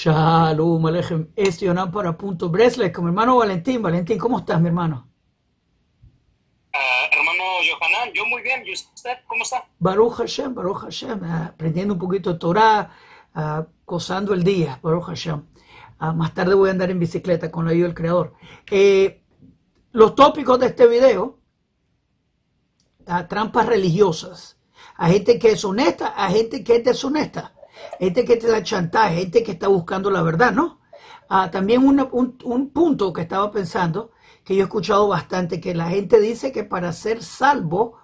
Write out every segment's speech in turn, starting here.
Shalom Alejem, Yonan para Punto Breslev con mi hermano Valentín. Valentín, ¿cómo estás, mi hermano? Hermano Yohanan, yo muy bien. ¿Y usted cómo está? Baruch Hashem, aprendiendo un poquito de Torah, gozando el día, Baruch Hashem. Más tarde voy a andar en bicicleta con la ayuda del Creador. Los tópicos de este video, trampas religiosas, a gente que es honesta, a gente que es deshonesta, gente que te da chantaje, gente que está buscando la verdad, ¿no? También un punto que estaba pensando, que yo he escuchado bastante, que la gente dice que para ser salvo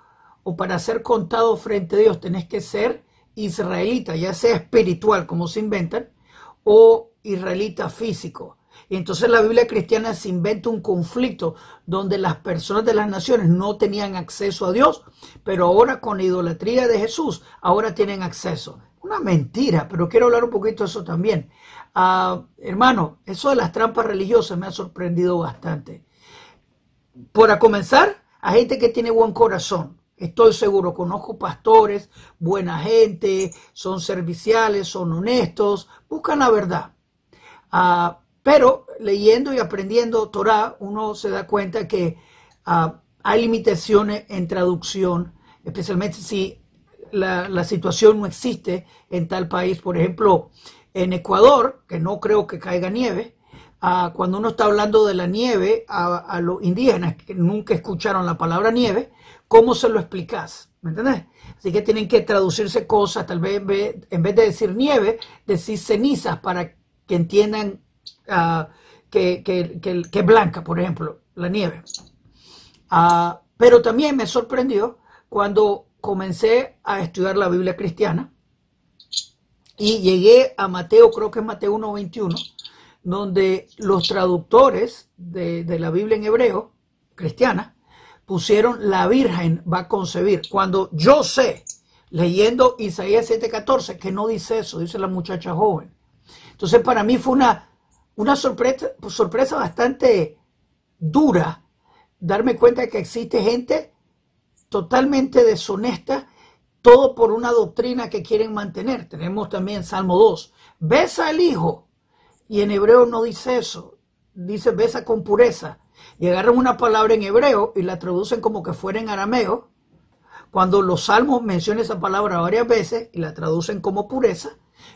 o para ser contado frente a Dios tenés que ser israelita, ya sea espiritual, como se inventan, o israelita físico. Y entonces la Biblia cristiana se inventa un conflicto donde las personas de las naciones no tenían acceso a Dios, pero ahora con la idolatría de Jesús, ahora tienen acceso. Una mentira, pero quiero hablar un poquito de eso también. Hermano, eso de las trampas religiosas me ha sorprendido bastante. Para comenzar, a gente que tiene buen corazón. Estoy seguro, conozco pastores, buena gente, son serviciales, son honestos, buscan la verdad. Pero leyendo y aprendiendo Torah, uno se da cuenta que hay limitaciones en traducción, especialmente si la situación no existe en tal país. Por ejemplo, en Ecuador, que no creo que caiga nieve, cuando uno está hablando de la nieve a los indígenas que nunca escucharon la palabra nieve, ¿cómo se lo explicas? ¿Me entendés? Así que tienen que traducirse cosas, tal vez en vez de decir nieve, decir cenizas para que entiendan que es blanca, por ejemplo, la nieve. Pero también me sorprendió cuando comencé a estudiar la Biblia cristiana y llegué a Mateo, creo que es Mateo 1:21, donde los traductores de la Biblia en hebreo cristiana pusieron la Virgen va a concebir, cuando yo sé, leyendo Isaías 7:14, que no dice eso, dice la muchacha joven. Entonces para mí fue una sorpresa bastante dura darme cuenta de que existe gente totalmente deshonesta, todo por una doctrina que quieren mantener. Tenemos también Salmo 2, besa al Hijo, y en hebreo no dice eso, dice besa con pureza, y agarran una palabra en hebreo y la traducen como que fuera en arameo, cuando los salmos mencionan esa palabra varias veces y la traducen como pureza,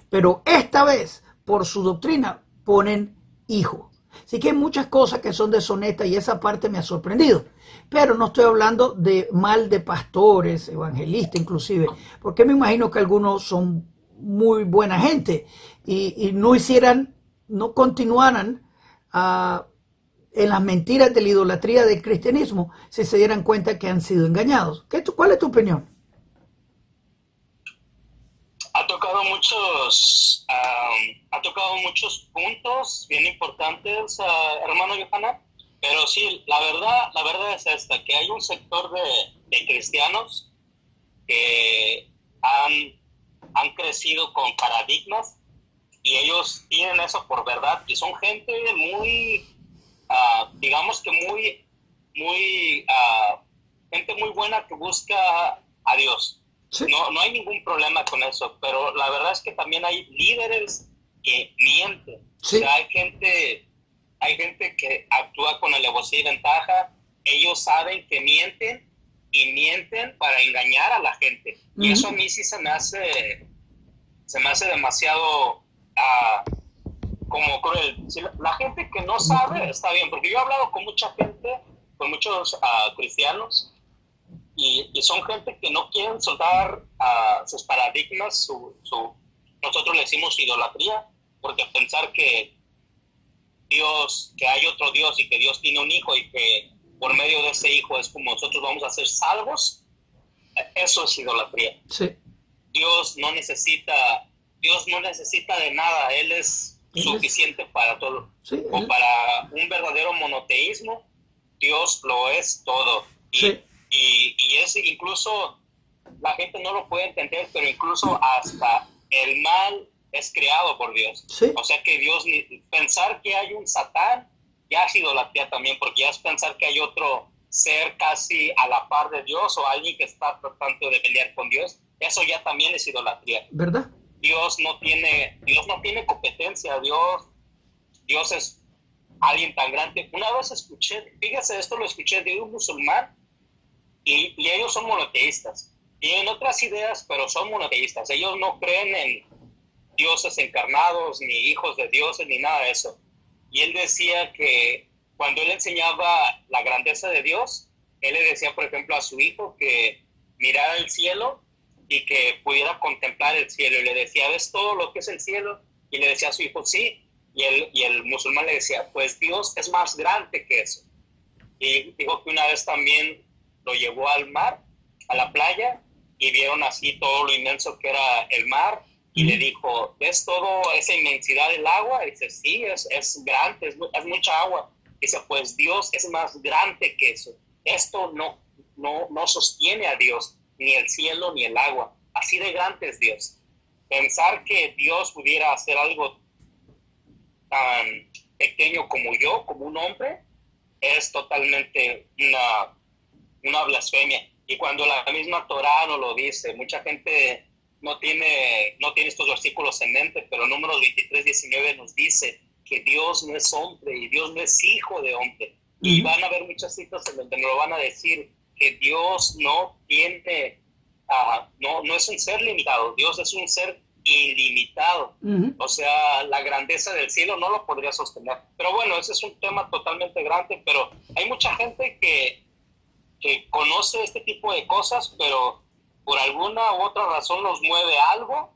pero esta vez, por su doctrina, ponen hijo. Así que hay muchas cosas que son deshonestas y esa parte me ha sorprendido. Pero no estoy hablando de mal de pastores, evangelistas inclusive, porque me imagino que algunos son muy buena gente y no continuaran en las mentiras de la idolatría del cristianismo si se dieran cuenta que han sido engañados. ¿Cuál es tu opinión? Ha tocado muchos puntos bien importantes, hermano Yohanan, pero sí, la verdad es esta, que hay un sector de cristianos que han crecido con paradigmas y ellos tienen eso por verdad y son gente muy, digamos que gente muy buena que busca a Dios. Sí. No hay ningún problema con eso, pero la verdad es que también hay líderes que mienten. Sí. O sea, hay gente que actúa con alevosía y ventaja. Ellos saben que mienten y mienten para engañar a la gente. Y eso a mí sí se me hace demasiado como cruel. Si la gente que no sabe está bien, porque yo he hablado con mucha gente, con muchos cristianos, y son gente que no quieren soltar sus paradigmas, nosotros le decimos idolatría, porque pensar que hay otro Dios y que Dios tiene un hijo y que por medio de ese hijo es como nosotros vamos a ser salvos, eso es idolatría. Sí. Dios no necesita de nada, Él es suficiente para todo. Sí, o para un verdadero monoteísmo, Dios lo es todo. Y es incluso, la gente no lo puede entender, pero incluso hasta el mal es creado por Dios. Sí. O sea que pensar que hay un Satán ya es idolatría también, porque ya es pensar que hay otro ser casi a la par de Dios o alguien que está tratando de pelear con Dios. Eso ya también es idolatría. ¿Verdad? Dios no tiene competencia. Dios es alguien tan grande. Una vez escuché, fíjese, esto lo escuché de un musulmán, y ellos son monoteístas. Tienen otras ideas, pero son monoteístas. Ellos no creen en dioses encarnados, ni hijos de dioses, ni nada de eso. Y él decía que cuando él enseñaba la grandeza de Dios, él le decía, por ejemplo, a su hijo que mirara el cielo y que pudiera contemplar el cielo. Y le decía, ¿ves todo lo que es el cielo? Y le decía a su hijo, sí. Y el musulmán le decía, pues Dios es más grande que eso. Y dijo que una vez también lo llevó al mar, a la playa, y vieron así todo lo inmenso que era el mar. Y le dijo, ¿ves toda esa inmensidad del agua? Y dice, sí, es grande, es mucha agua. Dice, pues Dios es más grande que eso. Esto no sostiene a Dios, ni el cielo ni el agua. Así de grande es Dios. Pensar que Dios pudiera hacer algo tan pequeño como yo, como un hombre, es totalmente una blasfemia. Y cuando la misma Torá nos lo dice, mucha gente no tiene estos versículos en mente, pero Números 23:19 nos dice que Dios no es hombre y Dios no es hijo de hombre. Y van a haber muchas citas en donde nos lo van a decir, que Dios no tiene, no es un ser limitado, Dios es un ser ilimitado. O sea, la grandeza del cielo no lo podría sostener. Pero bueno, ese es un tema totalmente grande, pero hay mucha gente que conoce este tipo de cosas, pero por alguna u otra razón los mueve algo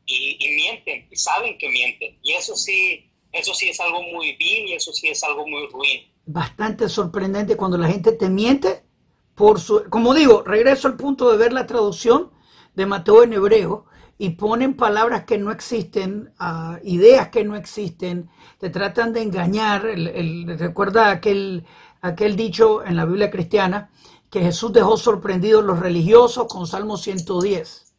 y mienten, y saben que mienten. Y eso sí es algo muy vil, y eso sí es algo muy ruin. Bastante sorprendente cuando la gente te miente como digo, regreso al punto de ver la traducción de Mateo en hebreo, y ponen palabras que no existen, ideas que no existen, te tratan de engañar. Recuerda aquel dicho en la Biblia cristiana, que Jesús dejó sorprendidos los religiosos con Salmo 110.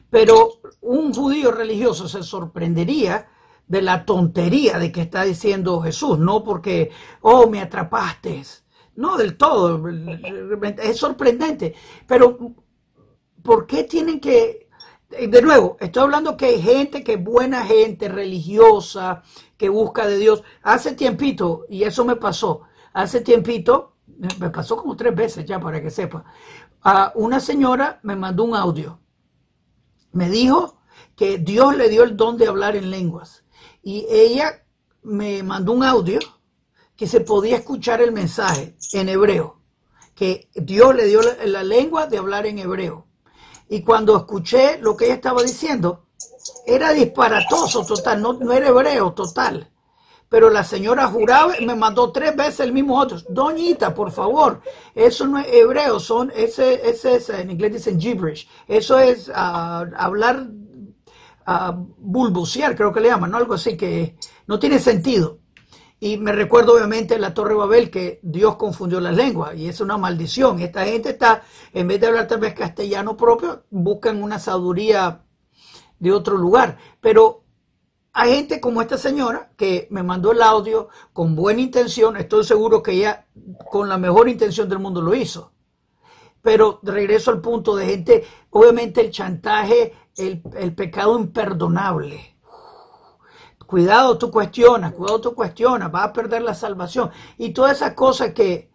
Pero un judío religioso se sorprendería de la tontería de que está diciendo Jesús, no porque, me atrapaste. No, del todo. Es sorprendente. Pero, ¿por qué tienen que...? De nuevo, estoy hablando que hay gente, que es buena gente, religiosa, que busca de Dios. Hace tiempito, y eso me pasó, me pasó como 3 veces ya, para que sepa. Una señora me mandó un audio. Me dijo que Dios le dio el don de hablar en lenguas. Y ella me mandó un audio que se podía escuchar el mensaje en hebreo. Que Dios le dio la lengua de hablar en hebreo. Y cuando escuché lo que ella estaba diciendo, era disparatoso total, no era hebreo total. Pero la señora juraba y me mandó 3 veces el mismo audio. Doñita, por favor, eso no es hebreo, ese en inglés dicen gibberish. Eso es hablar, bulbucear, creo que le llaman, ¿no? Algo así que no tiene sentido. Y me recuerdo obviamente la Torre Babel, que Dios confundió las lenguas, y es una maldición. Esta gente está, en vez de hablar tal vez castellano propio, buscan una sabiduría de otro lugar. Pero hay gente como esta señora que me mandó el audio con buena intención. Estoy seguro que ella con la mejor intención del mundo lo hizo. Pero regreso al punto de gente, obviamente el chantaje, el pecado imperdonable. Cuidado, tú cuestionas, vas a perder la salvación. Y todas esas cosas que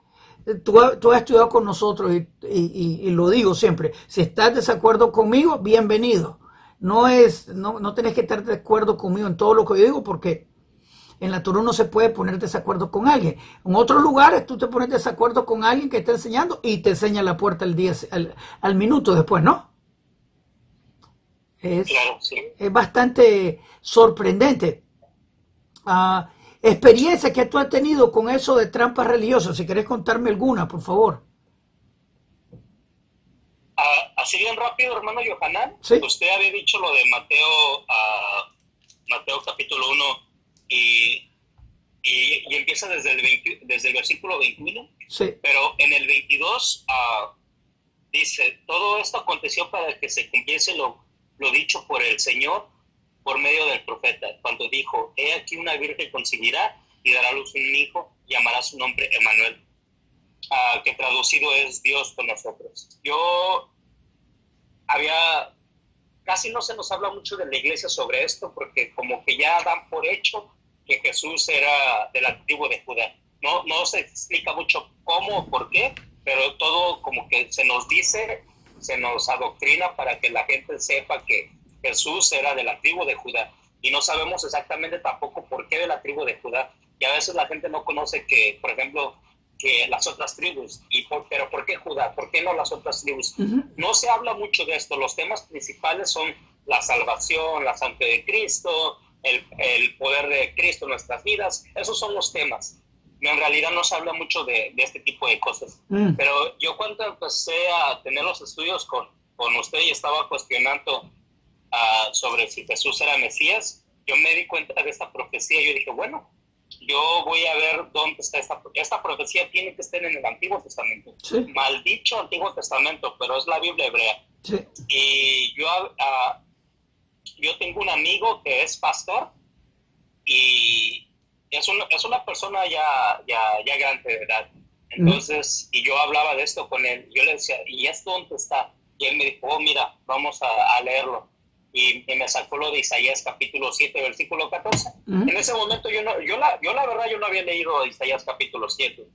tú has estudiado con nosotros, y lo digo siempre, si estás de desacuerdo conmigo, bienvenido. No tenés que estar de acuerdo conmigo en todo lo que yo digo, porque en la Torá no se puede poner de desacuerdo con alguien. En otros lugares tú te pones de desacuerdo con alguien que está enseñando y te enseña la puerta al minuto después, ¿no? Claro, sí. Es bastante sorprendente. Experiencia que tú has tenido con eso de trampas religiosas, si querés contarme alguna, por favor. Así bien rápido, hermano Yohanan, ¿Sí? Usted había dicho lo de Mateo capítulo 1 y empieza desde el versículo 21, sí. Pero en el 22 dice, todo esto aconteció para que se cumpliese lo dicho por el Señor por medio del profeta, cuando dijo, he aquí una virgen concebirá y dará a luz un hijo, llamará su nombre Emmanuel, que traducido es Dios con nosotros. Yo había casi no se nos habla mucho de la iglesia sobre esto, porque como que ya dan por hecho que Jesús era de la tribu de Judá. No se explica mucho cómo o por qué, pero todo como que se nos dice, se nos adoctrina para que la gente sepa que Jesús era de la tribu de Judá. Y no sabemos exactamente tampoco por qué de la tribu de Judá. Y a veces la gente no conoce que, por ejemplo, que las otras tribus. Pero ¿por qué Judá? ¿Por qué no las otras tribus? No se habla mucho de esto. Los temas principales son la salvación, la santidad de Cristo, el poder de Cristo en nuestras vidas. Esos son los temas. En realidad no se habla mucho de este tipo de cosas. Pero yo cuando empecé a tener los estudios con usted y estaba cuestionando sobre si Jesús era Mesías, yo me di cuenta de esta profecía. Yo dije, bueno, yo voy a ver dónde está esta profecía. Tiene que estar en el Antiguo Testamento. Sí. Maldicho Antiguo Testamento, pero es la Biblia hebrea. Sí. Y yo tengo un amigo que es pastor y es una persona ya grande de edad. Entonces, y yo hablaba de esto con él. Yo le decía, ¿y esto dónde está? Y él me dijo, oh, mira, vamos a leerlo. Y me sacó lo de Isaías capítulo 7, versículo 14. En ese momento yo la verdad yo no había leído Isaías capítulo 7.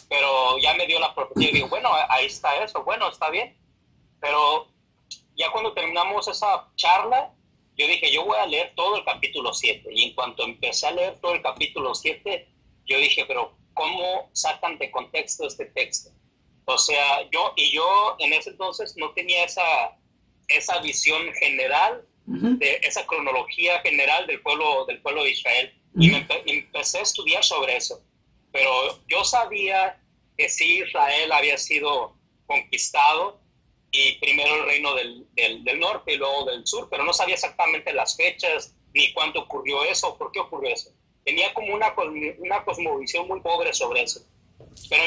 Pero ya me dio la profecía y digo, bueno, ahí está eso. Bueno, está bien. Pero ya cuando terminamos esa charla, yo dije, yo voy a leer todo el capítulo 7. Y en cuanto empecé a leer todo el capítulo 7, yo dije, pero ¿cómo sacan de contexto este texto? O sea, yo en ese entonces no tenía esa visión general, de esa cronología general del pueblo de Israel. Y empecé a estudiar sobre eso. Pero yo sabía que sí, Israel había sido conquistado, y primero el reino del norte y luego del sur, pero no sabía exactamente las fechas, ni cuándo ocurrió eso, por qué ocurrió eso. Tenía como una cosmovisión muy pobre sobre eso. Pero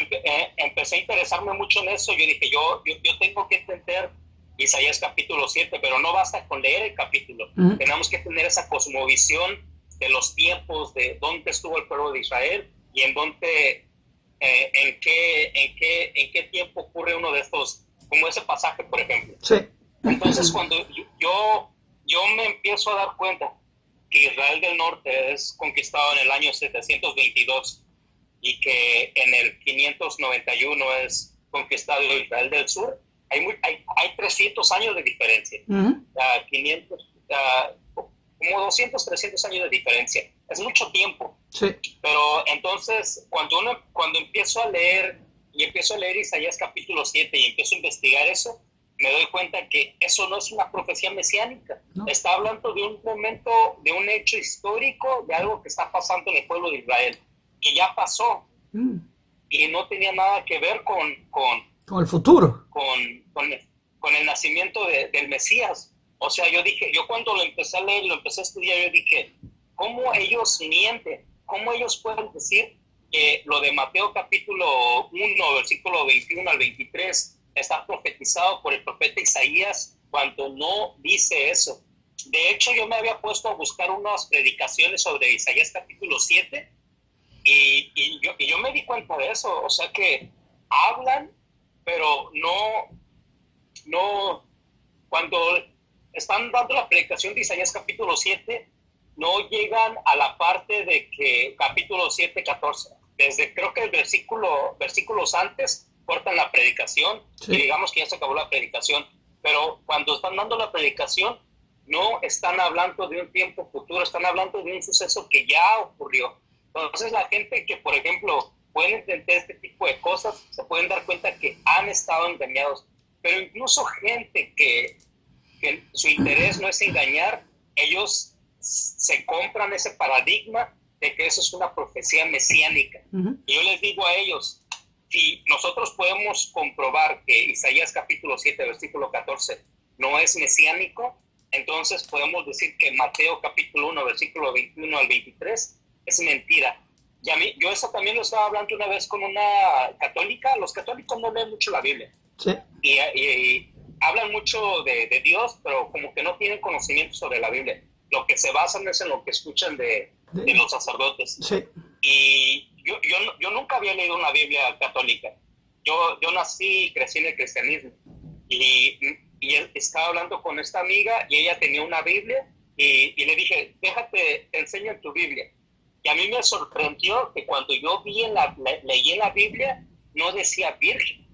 empecé a interesarme mucho en eso. Yo dije, yo tengo que entender Isaías capítulo 7, pero no basta con leer el capítulo. Tenemos que tener esa cosmovisión de los tiempos, de dónde estuvo el pueblo de Israel y en qué tiempo ocurre uno de estos, como ese pasaje, por ejemplo. Sí. Entonces, cuando yo me empiezo a dar cuenta que Israel del Norte es conquistado en el año 722 y que en el 591 es conquistado Israel del Sur, hay 300 años de diferencia. Como 200, 300 años de diferencia. Es mucho tiempo. Sí. Pero entonces, cuando empiezo a leer Isaías capítulo 7 y empiezo a investigar eso, me doy cuenta que eso no es una profecía mesiánica. No. Está hablando de un momento, de un hecho histórico, de algo que está pasando en el pueblo de Israel, que ya pasó. Y no tenía nada que ver con el futuro. Con el nacimiento del Mesías. O sea, yo cuando lo empecé a leer, lo empecé a estudiar, yo dije, ¿cómo ellos mienten? ¿Cómo ellos pueden decir que lo de Mateo capítulo 1, versículo 21 al 23 está profetizado por el profeta Isaías cuando no dice eso? De hecho, yo me había puesto a buscar unas predicaciones sobre Isaías capítulo 7 y yo me di cuenta de eso. O sea que hablan, pero no cuando están dando la predicación de Isaías capítulo 7, no llegan a la parte de que capítulo 7, 14. Desde creo que el versículos antes cortan la predicación. Sí. Y digamos que ya se acabó la predicación. Pero cuando están dando la predicación, no están hablando de un tiempo futuro, están hablando de un suceso que ya ocurrió. Entonces la gente que, por ejemplo, pueden entender este tipo de cosas, se pueden dar cuenta que han estado engañados. Pero incluso gente que su interés no es engañar, ellos se compran ese paradigma de que eso es una profecía mesiánica. Y yo les digo a ellos, si nosotros podemos comprobar que Isaías capítulo 7, versículo 14 no es mesiánico, entonces podemos decir que Mateo capítulo 1, versículo 21 al 23 es mentira. Y yo eso también lo estaba hablando una vez con una católica. Los católicos no leen mucho la Biblia. Sí. Y hablan mucho de Dios, pero como que no tienen conocimiento sobre la Biblia. Lo que se basan es en lo que escuchan de los sacerdotes. Sí. Y yo nunca había leído una Biblia católica. Yo nací y crecí en el cristianismo. Y y estaba hablando con esta amiga y ella tenía una Biblia y le dije, déjate, te enseño en tu Biblia. Y a mí me sorprendió que cuando yo leí en la Biblia, no decía virgen,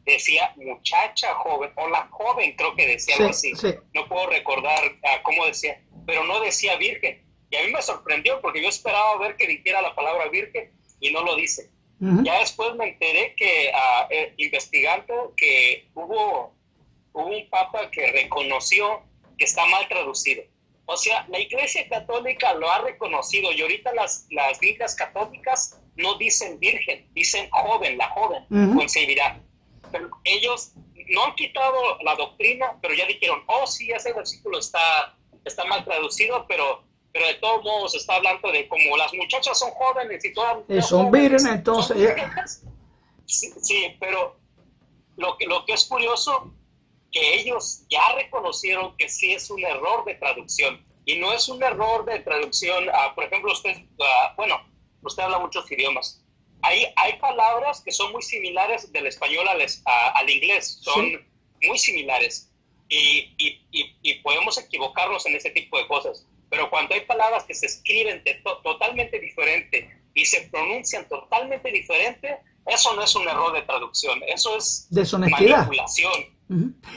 decía muchacha joven, o la joven, creo que decía algo así. Sí. No puedo recordar cómo decía, pero no decía virgen. Y a mí me sorprendió porque yo esperaba ver que dijera la palabra virgen y no lo dice. Ya después me enteré que, investigando, que hubo un papa que reconoció que está mal traducido. O sea, la Iglesia Católica lo ha reconocido y ahorita las Biblias católicas no dicen virgen, dicen joven, la joven concebirá. Pero ellos no han quitado la doctrina, pero ya dijeron, oh sí, ese versículo está mal traducido, pero de todos modos está hablando de como las muchachas son jóvenes y todas son vírgenes, entonces sí, pero lo que es curioso, que ellos ya reconocieron que sí es un error de traducción, y no es un error de traducción, por ejemplo, usted habla muchos idiomas, hay palabras que son muy similares del español al inglés, son muy similares, y podemos equivocarnos en ese tipo de cosas, pero cuando hay palabras que se escriben totalmente diferente y se pronuncian totalmente diferente, eso no es un error de traducción, eso es deshonestidad, manipulación.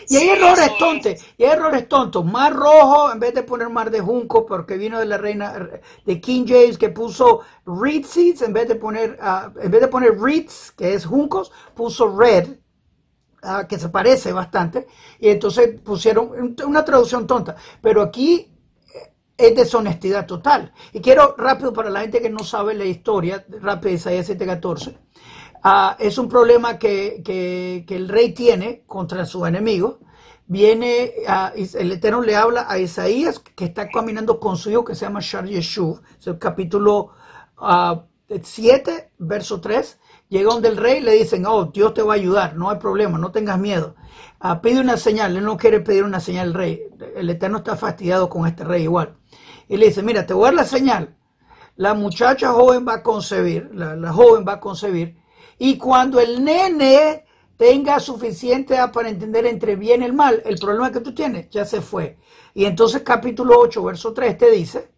Y hay errores tontos, mar rojo en vez de poner mar de junco, porque vino de la reina de King James, que puso reed seeds en vez de poner reeds, que es juncos, puso red, que se parece bastante, y entonces pusieron una traducción tonta, pero aquí es deshonestidad total. Y quiero rápido, para la gente que no sabe la historia, rápido, Isaías 7:14. Es un problema que el rey tiene contra su enemigo. Viene, el Eterno le habla a Isaías, que está caminando con su hijo, que se llama Shar Yeshuv, es el capítulo 7, verso 3. Llega donde el rey, le dicen, oh, Dios te va a ayudar, no hay problema, no tengas miedo. Pide una señal, él no quiere pedir una señal al rey. El Eterno está fastidiado con este rey igual. Y le dice, mira, te voy a dar la señal. La muchacha joven va a concebir, la joven va a concebir, y cuando el nene tenga suficiente para entender entre bien y el mal, el problema que tú tienes ya se fue. Y entonces capítulo 8, verso 3 te dice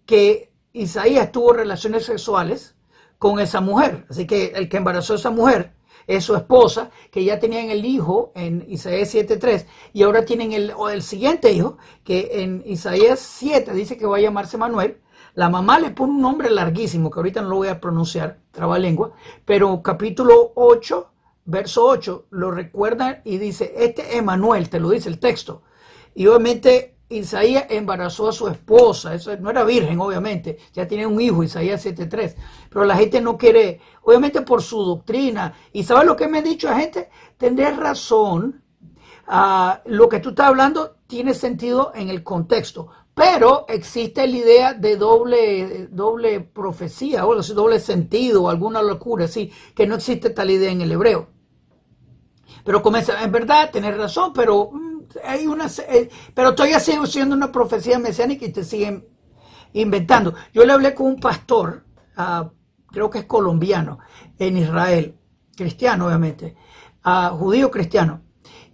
que Isaías tuvo relaciones sexuales con esa mujer. Así que el que embarazó a esa mujer es su esposa, que ya tenían el hijo en Isaías 7:3, y ahora tienen el siguiente hijo, que en Isaías 7 dice que va a llamarse Manuel. La mamá le pone un nombre larguísimo, que ahorita no lo voy a pronunciar, trabalengua, pero capítulo 8, verso 8, lo recuerda y dice, este Emanuel, te lo dice el texto. Y obviamente Isaías embarazó a su esposa, eso no era virgen, obviamente, ya tiene un hijo, Isaías 7:3, pero la gente no quiere, obviamente por su doctrina. ¿Y sabes lo que me ha dicho la gente? Tendrás razón, lo que tú estás hablando tiene sentido en el contexto, pero existe la idea de doble profecía, o doble sentido, o alguna locura así, que no existe tal idea en el hebreo. Pero comienza, en verdad, tenés razón, pero pero todavía sigue siendo una profecía mesiánica y te siguen inventando. Yo le hablé con un pastor, creo que es colombiano, en Israel, cristiano obviamente, judío cristiano,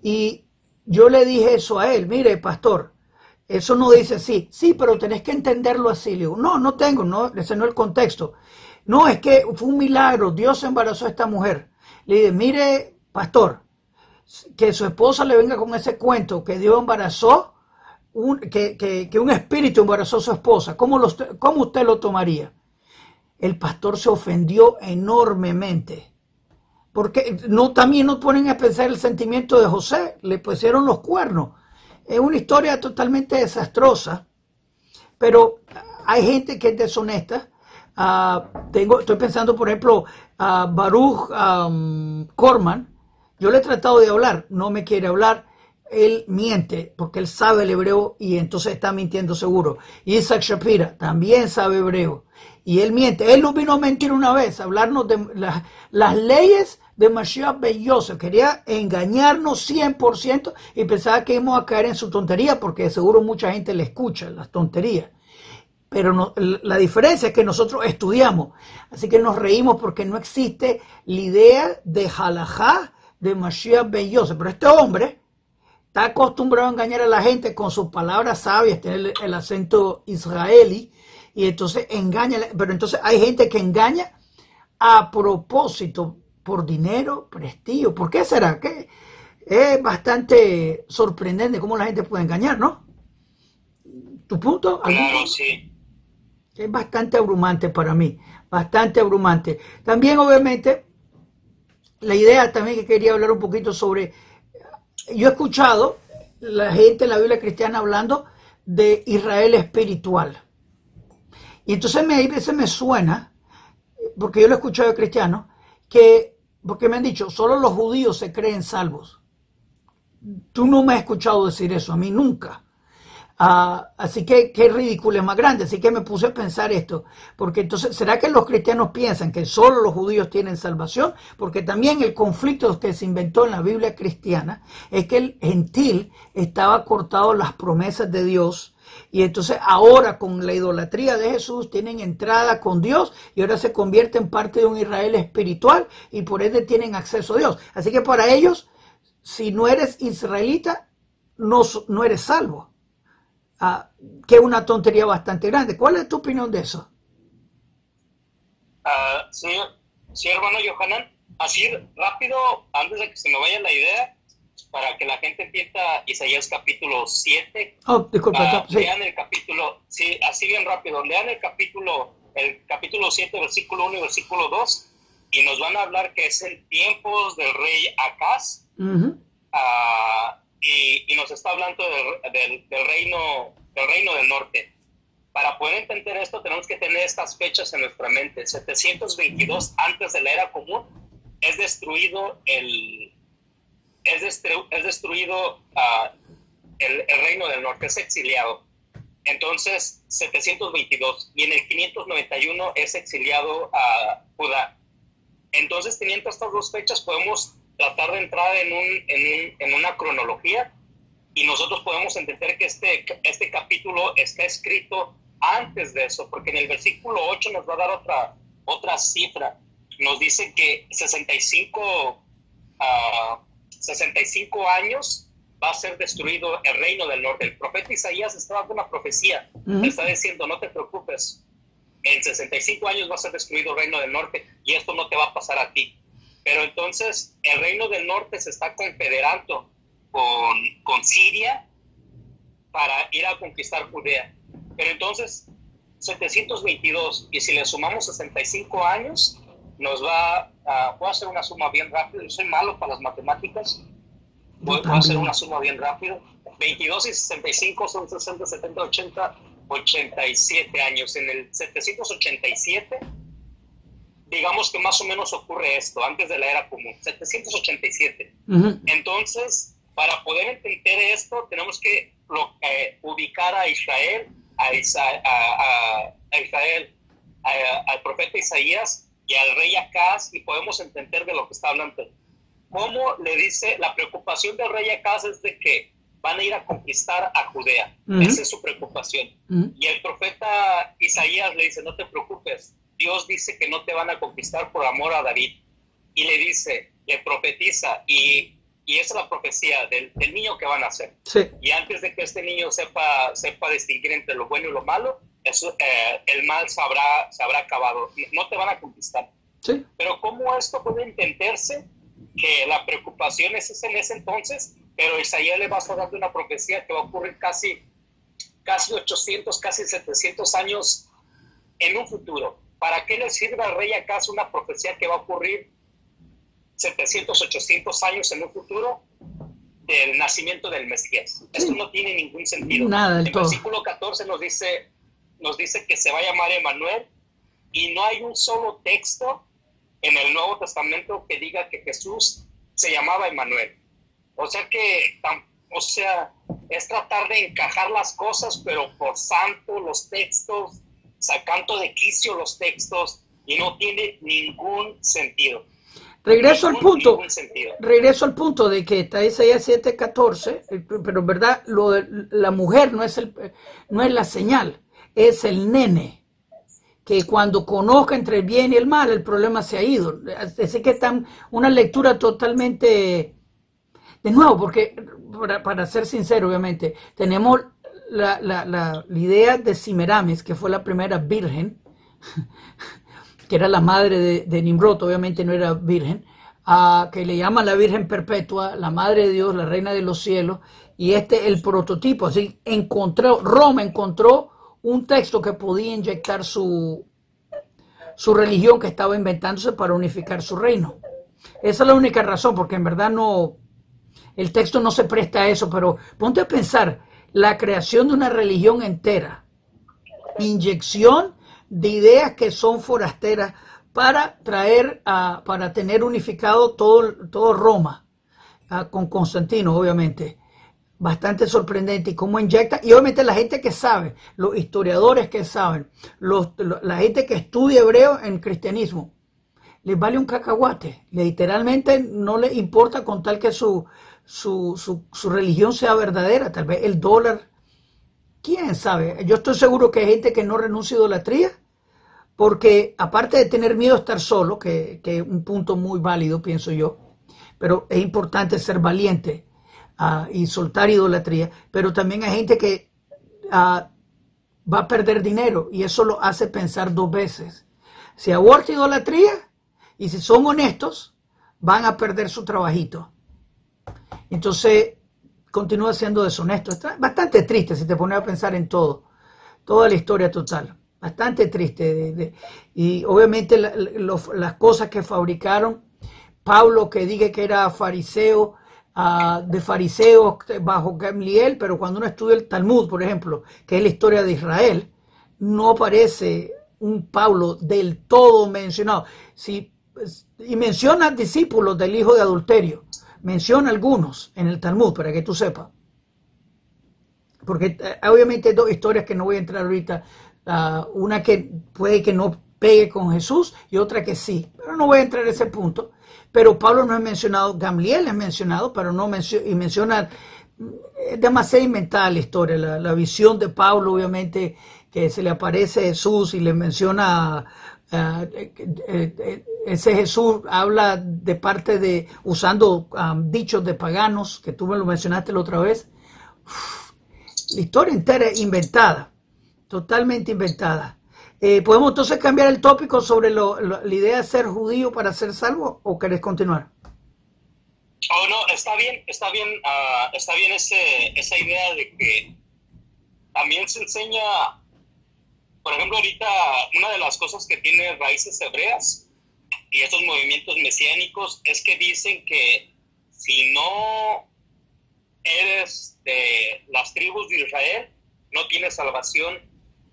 y yo le dije eso a él, mire pastor, eso no dice así. Sí, pero tenés que entenderlo así. Le digo, no tengo, ese no es el contexto. No, es que fue un milagro, Dios embarazó a esta mujer. Le dije, mire, pastor, que su esposa le venga con ese cuento, que Dios embarazó, que un espíritu embarazó a su esposa. ¿Cómo usted lo tomaría? El pastor se ofendió enormemente. Porque también nos ponen a pensar el sentimiento de José, le pusieron los cuernos. Es una historia totalmente desastrosa, pero hay gente que es deshonesta. Estoy pensando, por ejemplo, a Baruch Korman. Yo le he tratado de hablar, no me quiere hablar. Él miente porque él sabe el hebreo y entonces está mintiendo seguro. Isaac Shapira también sabe hebreo y él miente. Él nos vino a mentir una vez, a hablarnos de las leyes de Mashiach Ben Yosef. Quería engañarnos 100% y pensaba que íbamos a caer en su tontería porque de seguro mucha gente le escucha las tonterías. Pero no, la diferencia es que nosotros estudiamos, así que nos reímos porque no existe la idea de halajá de Mashiach Ben Yosef. Pero este hombre está acostumbrado a engañar a la gente con sus palabras sabias, tiene el acento israelí, y entonces engaña. Pero entonces hay gente que engaña a propósito por dinero, prestigio. ¿Por qué será? Que es bastante sorprendente cómo la gente puede engañar, ¿no? ¿Tu punto? Claro, sí. Es bastante abrumante para mí, bastante abrumante. También, obviamente, la idea también que quería hablar un poquito sobre, yo he escuchado la gente en la Biblia cristiana hablando de Israel espiritual. Y entonces a veces me suena, porque yo lo he escuchado de cristianos, porque me han dicho, solo los judíos se creen salvos. Tú no me has escuchado decir eso, a mí nunca. Así que qué ridículo es más grande. Así que me puse a pensar esto, porque entonces, ¿será que los cristianos piensan que solo los judíos tienen salvación? Porque también el conflicto que se inventó en la Biblia cristiana es que el gentil estaba cortado las promesas de Dios, y entonces ahora con la idolatría de Jesús tienen entrada con Dios y ahora se convierte en parte de un Israel espiritual y por ende tienen acceso a Dios. Así que para ellos, si no eres israelita, no eres salvo. Que es una tontería bastante grande. ¿Cuál es tu opinión de eso? Sí, hermano Yohanan, así rápido, antes de que se me vaya la idea, para que la gente entienda Isaías capítulo 7. Disculpa, sí. Lean el capítulo, sí, así bien rápido, lean el capítulo 7, versículo 1 y versículo 2, y nos van a hablar que es en tiempos del rey Acaz. Y nos está hablando del reino del norte. Para poder entender esto tenemos que tener estas fechas en nuestra mente. 722 antes de la era común es destruido el reino del norte, es exiliado. Entonces 722 y en el 591 es exiliado a Judá. Entonces, teniendo estas dos fechas podemos tratar de entrar en una cronología y nosotros podemos entender que este capítulo está escrito antes de eso, porque en el versículo 8 nos va a dar otra cifra. Nos dice que 65 años va a ser destruido el reino del norte. El profeta Isaías está dando una profecía, está diciendo, no te preocupes, en 65 años va a ser destruido el reino del norte y esto no te va a pasar a ti. Pero entonces el reino del norte se está confederando con Siria para ir a conquistar Judea. Pero entonces 722, y si le sumamos 65 años, nos va a... Voy a hacer una suma bien rápido, yo soy malo para las matemáticas, voy a hacer una suma bien rápido. 22 y 65 son 60, 70, 80, 87 años. En el 787... digamos que más o menos ocurre esto, antes de la era común, 787. Entonces, para poder entender esto, tenemos que ubicar a Israel, al profeta Isaías y al rey Acaz, y podemos entender de lo que está hablando. ¿Cómo le dice? La preocupación del rey Acaz es de que van a ir a conquistar a Judea. Esa es su preocupación. Y el profeta Isaías le dice, no te preocupes, Dios dice que no te van a conquistar por amor a David. Y le dice, le profetiza, y esa es la profecía del niño que van a hacer. Sí. Y antes de que este niño sepa distinguir entre lo bueno y lo malo, el mal se habrá acabado. No te van a conquistar. Sí. Pero ¿cómo esto puede entenderse? Que la preocupación es en ese entonces, pero Isaías le va a estar dando una profecía que va a ocurrir casi 800, casi 700 años en un futuro. ¿Para qué le sirve al rey Acaz una profecía que va a ocurrir 700, 800 años en un futuro del nacimiento del Mesías? Esto no tiene ningún sentido. Nada del todo. El versículo 14 nos dice que se va a llamar Emmanuel, y no hay un solo texto en el Nuevo Testamento que diga que Jesús se llamaba Emmanuel. O sea que, es tratar de encajar las cosas, pero por santo los textos, sacando de quicio los textos, y no tiene ningún sentido. Regreso al punto de que está Isaías 7:14, pero en verdad la mujer no es la señal, es el nene, que cuando conozca entre el bien y el mal, el problema se ha ido. Así que está una lectura totalmente De nuevo, porque para ser sincero, obviamente, tenemos la idea de Semiramis, que fue la primera virgen, que era la madre de Nimrod, obviamente no era virgen, que le llaman la Virgen Perpetua, la Madre de Dios, la Reina de los Cielos, y el prototipo. Así Roma encontró un texto que podía inyectar su religión que estaba inventándose para unificar su reino. Esa es la única razón, porque en verdad el texto no se presta a eso, pero ponte a pensar, la creación de una religión entera, inyección de ideas que son forasteras para para tener unificado todo Roma, con Constantino, obviamente. Bastante sorprendente y cómo inyecta, y obviamente la gente que sabe, los historiadores que saben, la gente que estudia hebreo en cristianismo, les vale un cacahuate, literalmente no les importa con tal que su religión sea verdadera, tal vez el dólar, quién sabe. Yo estoy seguro que hay gente que no renuncia a idolatría, porque aparte de tener miedo a estar solo, que es un punto muy válido, pienso yo, pero es importante ser valiente y soltar idolatría, pero también hay gente que va a perder dinero y eso lo hace pensar dos veces. Si aborta idolatría y si son honestos, van a perder su trabajito. Entonces, continúa siendo deshonesto. Está bastante triste si te pones a pensar en toda la historia total. Bastante triste. Y obviamente las cosas que fabricaron, Pablo que diga que era fariseo, de fariseos bajo Gamliel, pero cuando uno estudia el Talmud, por ejemplo, que es la historia de Israel, no aparece un Pablo del todo mencionado. Y menciona discípulos del hijo de adulterio, menciona algunos en el Talmud, para que tú sepas. Porque obviamente hay dos historias que no voy a entrar ahorita, una que puede que no pegue con Jesús y otra que sí, pero no voy a entrar en ese punto. Pero Pablo no es mencionado, Gamliel es mencionado, pero no menciona, es demasiado inventada la historia, la visión de Pablo, obviamente, que se le aparece Jesús y le menciona, ese Jesús habla de parte de, usando dichos de paganos, que tú me lo mencionaste la otra vez. La historia entera es inventada, totalmente inventada. ¿Podemos entonces cambiar el tópico sobre la idea de ser judío para ser salvo o querés continuar? Oh, no, está bien esa idea de que también se enseña, por ejemplo, ahorita una de las cosas que tiene raíces hebreas y estos movimientos mesiánicos es que dicen que si no eres de las tribus de Israel, no tienes salvación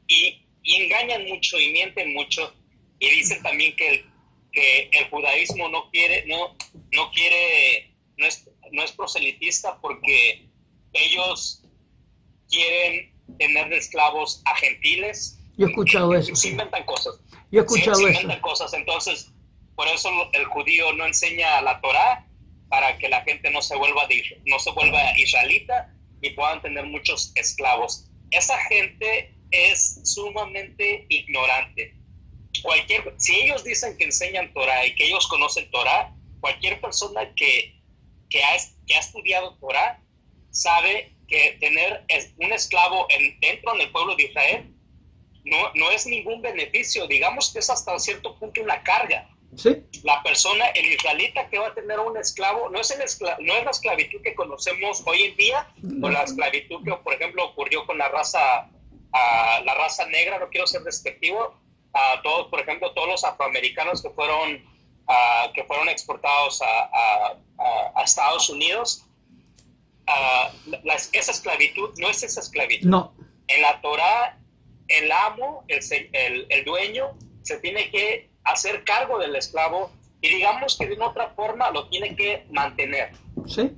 y engañan mucho y mienten mucho y dicen también que el judaísmo no es proselitista porque ellos quieren tener de esclavos a gentiles. Yo he escuchado eso. Se inventan cosas. Yo he escuchado eso. Inventan cosas. Entonces, por eso el judío no enseña la Torá para que la gente no se vuelva israelita y puedan tener muchos esclavos. Esa gente es sumamente ignorante. Si ellos dicen que enseñan Torah y que ellos conocen Torah, cualquier persona que ha estudiado Torah sabe que tener un esclavo dentro del pueblo de Israel no es ningún beneficio. Digamos que es hasta cierto punto una carga. ¿Sí? La persona, el israelita que va a tener un esclavo, no es la esclavitud que conocemos hoy en día, o la esclavitud que, por ejemplo, ocurrió con la raza negra. No quiero ser despectivo, todos, por ejemplo, todos los afroamericanos que fueron exportados a Estados Unidos, esa esclavitud no es esa esclavitud. No. En la Torá, el amo, el dueño, se tiene que hacer cargo del esclavo y digamos que de una otra forma lo tiene que mantener. Sí.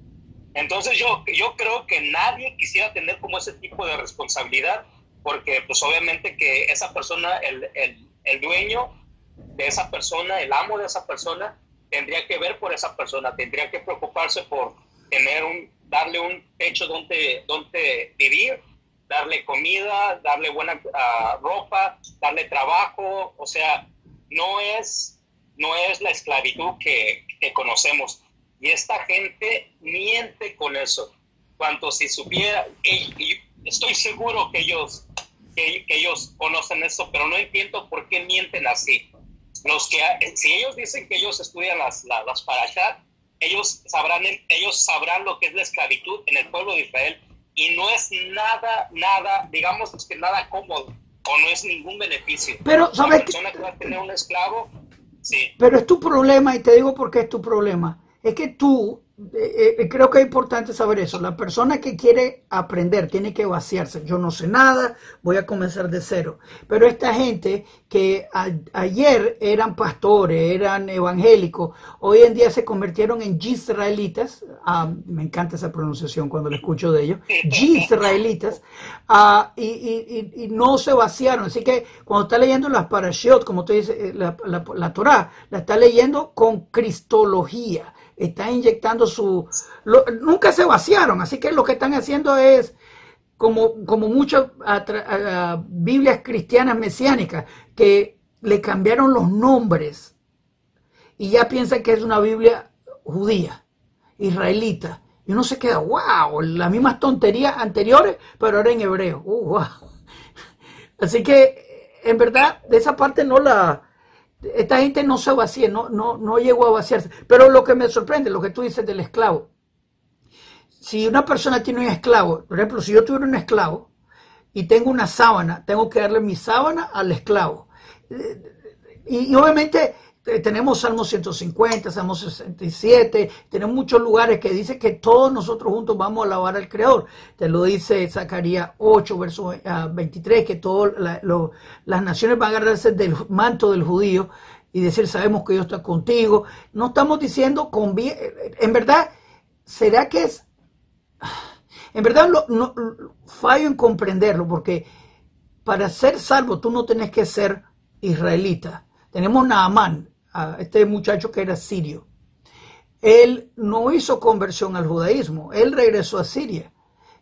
Entonces yo creo que nadie quisiera tener como ese tipo de responsabilidad, porque pues obviamente que esa persona, el dueño de esa persona, el amo de esa persona, tendría que ver por esa persona, tendría que preocuparse por darle un techo donde vivir, darle comida, darle buena ropa, darle trabajo. O sea, no es la esclavitud que conocemos. Y esta gente miente con eso. Cuanto si supiera, y estoy seguro que ellos conocen eso, pero no entiendo por qué mienten así. Si ellos dicen que ellos estudian las parashat, ellos sabrán lo que es la esclavitud en el pueblo de Israel, y no es nada, digamos que nada cómodo, o no es ningún beneficio. Pero, ¿sabes? La persona que va a tener un esclavo, sí. Pero es tu problema, y te digo por qué es tu problema. Es que tú, creo que es importante saber eso. La persona que quiere aprender tiene que vaciarse. Yo no sé nada, voy a comenzar de cero. Pero esta gente que ayer eran pastores, eran evangélicos, hoy en día se convirtieron en yisraelitas. Me encanta esa pronunciación cuando la escucho de ellos. Yisraelitas. Y no se vaciaron. Así que cuando está leyendo las parashiot, como tú dices, la Torah, la está leyendo con cristología. Están inyectando nunca se vaciaron, así que lo que están haciendo es como muchas Biblias cristianas mesiánicas que le cambiaron los nombres y ya piensan que es una Biblia judía, israelita, y uno se queda, wow, las mismas tonterías anteriores, pero ahora en hebreo. Wow. Así que en verdad de esa parte esta gente no se vacía, no llegó a vaciarse. Pero lo que me sorprende, lo que tú dices del esclavo. Si una persona tiene un esclavo, por ejemplo, si yo tuviera un esclavo y tengo una sábana, tengo que darle mi sábana al esclavo. Y obviamente tenemos Salmo 150, Salmo 67, tenemos muchos lugares que dicen que todos nosotros juntos vamos a alabar al Creador. Te lo dice Zacarías 8, verso 23, que todas las naciones van a agarrarse del manto del judío y decir, sabemos que Dios está contigo. No estamos diciendo, en verdad, ¿será que es? En verdad fallo en comprenderlo, porque para ser salvo tú no tenés que ser israelita. Tenemos Naamán, este muchacho que era sirio. Él no hizo conversión al judaísmo, él regresó a Siria.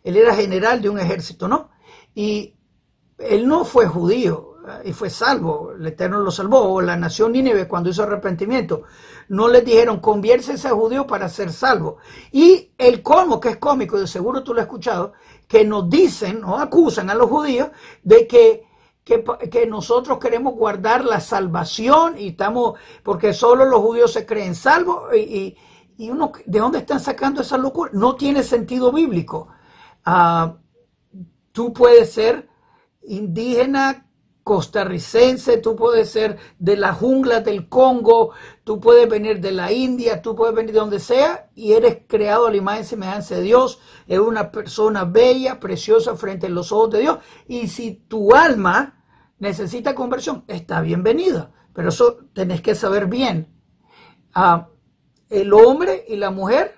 Él era general de un ejército, ¿no? Y él no fue judío y fue salvo, el Eterno lo salvó, o la nación Nínive cuando hizo arrepentimiento. No les dijeron, conviértese a judío para ser salvo. Y el colmo, que es cómico, de seguro tú lo has escuchado, que nos dicen, nos acusan a los judíos de que nosotros queremos guardar la salvación y porque solo los judíos se creen salvos y uno, ¿de dónde están sacando esa locura? No tiene sentido bíblico. Tú puedes ser indígena, costarricense, tú puedes ser de la jungla del Congo, tú puedes venir de la India, tú puedes venir de donde sea y eres creado a la imagen y semejanza de Dios, eres una persona bella, preciosa frente a los ojos de Dios, y si tu alma necesita conversión, está bienvenida, pero eso tenés que saber bien. El hombre y la mujer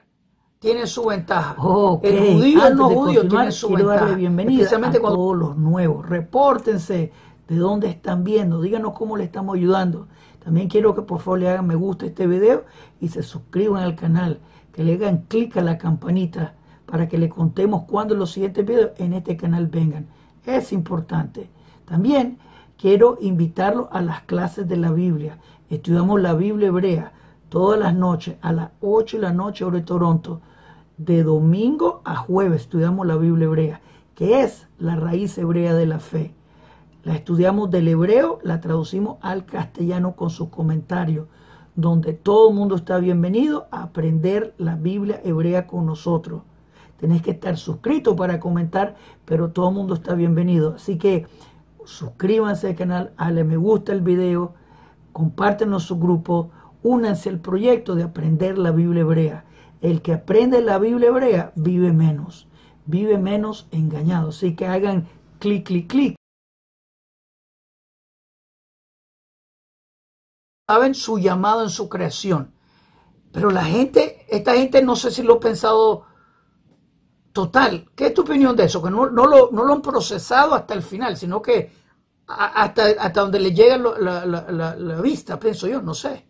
tienen su ventaja. Okay. El judío y el no judío tienen su ventaja. Darle bienvenida especialmente a todos los nuevos. Repórtense de dónde están viendo. Díganos cómo le estamos ayudando. También quiero que por favor le hagan me gusta a este video y se suscriban al canal. Que le hagan clic a la campanita para que le contemos cuando los siguientes videos en este canal vengan. Es importante. También quiero invitarlos a las clases de la Biblia. Estudiamos la Biblia hebrea todas las noches a las 8 de la noche hora de Toronto. De domingo a jueves estudiamos la Biblia hebrea, que es la raíz hebrea de la fe. La estudiamos del hebreo, la traducimos al castellano con sus comentarios, donde todo el mundo está bienvenido a aprender la Biblia hebrea con nosotros. Tenés que estar suscrito para comentar, pero todo el mundo está bienvenido. Así que suscríbanse al canal, dale me gusta el video, compártenos su grupo, únanse al proyecto de aprender la Biblia hebrea. El que aprende la Biblia hebrea vive menos engañado. Así que hagan clic, clic, clic. Saben su llamado en su creación. Pero esta gente no sé si lo ha pensado total. ¿Qué es tu opinión de eso? Que no lo han procesado hasta el final, sino que hasta donde le llega la vista, pienso yo, no sé.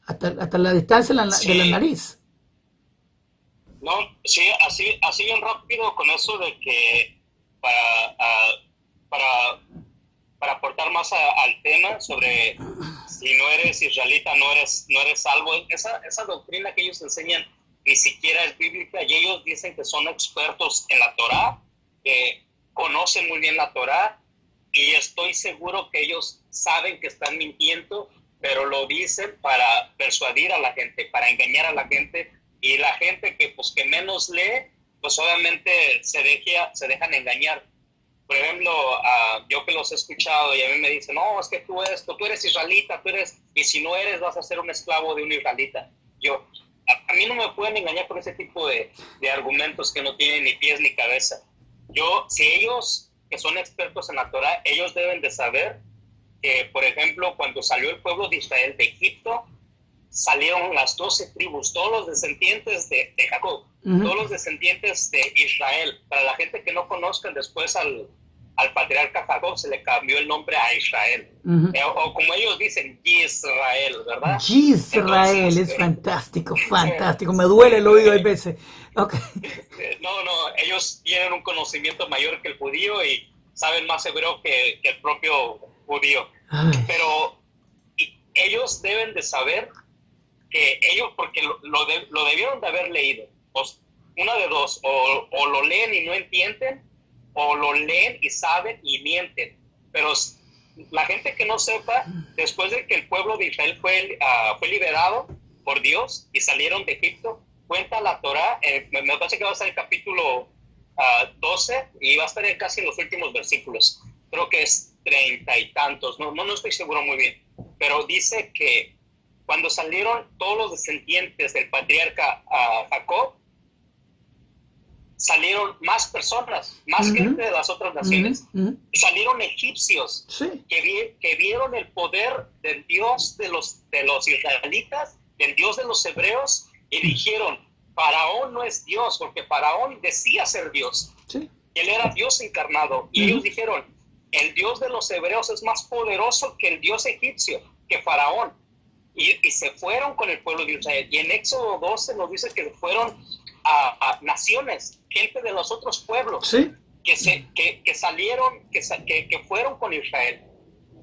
Hasta la distancia de la nariz. No, sí, así bien rápido con eso de que para aportar más al tema sobre si no eres israelita, no eres salvo, esa doctrina que ellos enseñan ni siquiera es bíblica, y ellos dicen que son expertos en la Torá, que conocen muy bien la Torá, y estoy seguro que ellos saben que están mintiendo, pero lo dicen para persuadir a la gente, para engañar a la gente, y la gente que menos lee, pues obviamente se dejan engañar. Por ejemplo, yo que los he escuchado y a mí me dicen, no, es que tú eres israelita, y si no eres vas a ser un esclavo de un israelita. A mí no me pueden engañar por ese tipo de argumentos que no tienen ni pies ni cabeza. Si ellos que son expertos en la Torá, ellos deben de saber que, por ejemplo, cuando salió el pueblo de Israel de Egipto, salieron las 12 tribus, todos los descendientes de Jacob, todos los descendientes de Israel. Para la gente que no conozcan, después al patriarca Jacob se le cambió el nombre a Israel. O como ellos dicen, Yisrael, ¿verdad? Yisrael, es fantástico, me duele el oído a veces. Okay. No, ellos tienen un conocimiento mayor que el judío y saben más hebreo que el propio judío. Ay. Pero ellos deben de saber que ellos, porque lo debieron de haber leído. Una de dos, o lo leen y no entienden, o lo leen y saben y mienten. Pero la gente que no sepa, después de que el pueblo de Israel fue liberado por Dios y salieron de Egipto, cuenta la Torá, me parece que va a estar en el capítulo 12 y va a estar casi en los últimos versículos. Creo que es 30 y tantos, no estoy seguro muy bien. Pero dice que cuando salieron todos los descendientes del patriarca Jacob, salieron más personas, más gente de las otras naciones. Salieron egipcios, sí, que vieron el poder del Dios de los israelitas, del Dios de los hebreos, y dijeron, Faraón no es Dios, porque Faraón decía ser Dios. Sí. Él era Dios encarnado. Y ellos dijeron, el Dios de los hebreos es más poderoso que el Dios egipcio, que Faraón. Y se fueron con el pueblo de Israel. Y en Éxodo 12 nos dice que fueron a naciones, gente de los otros pueblos, sí, que salieron, que fueron con Israel.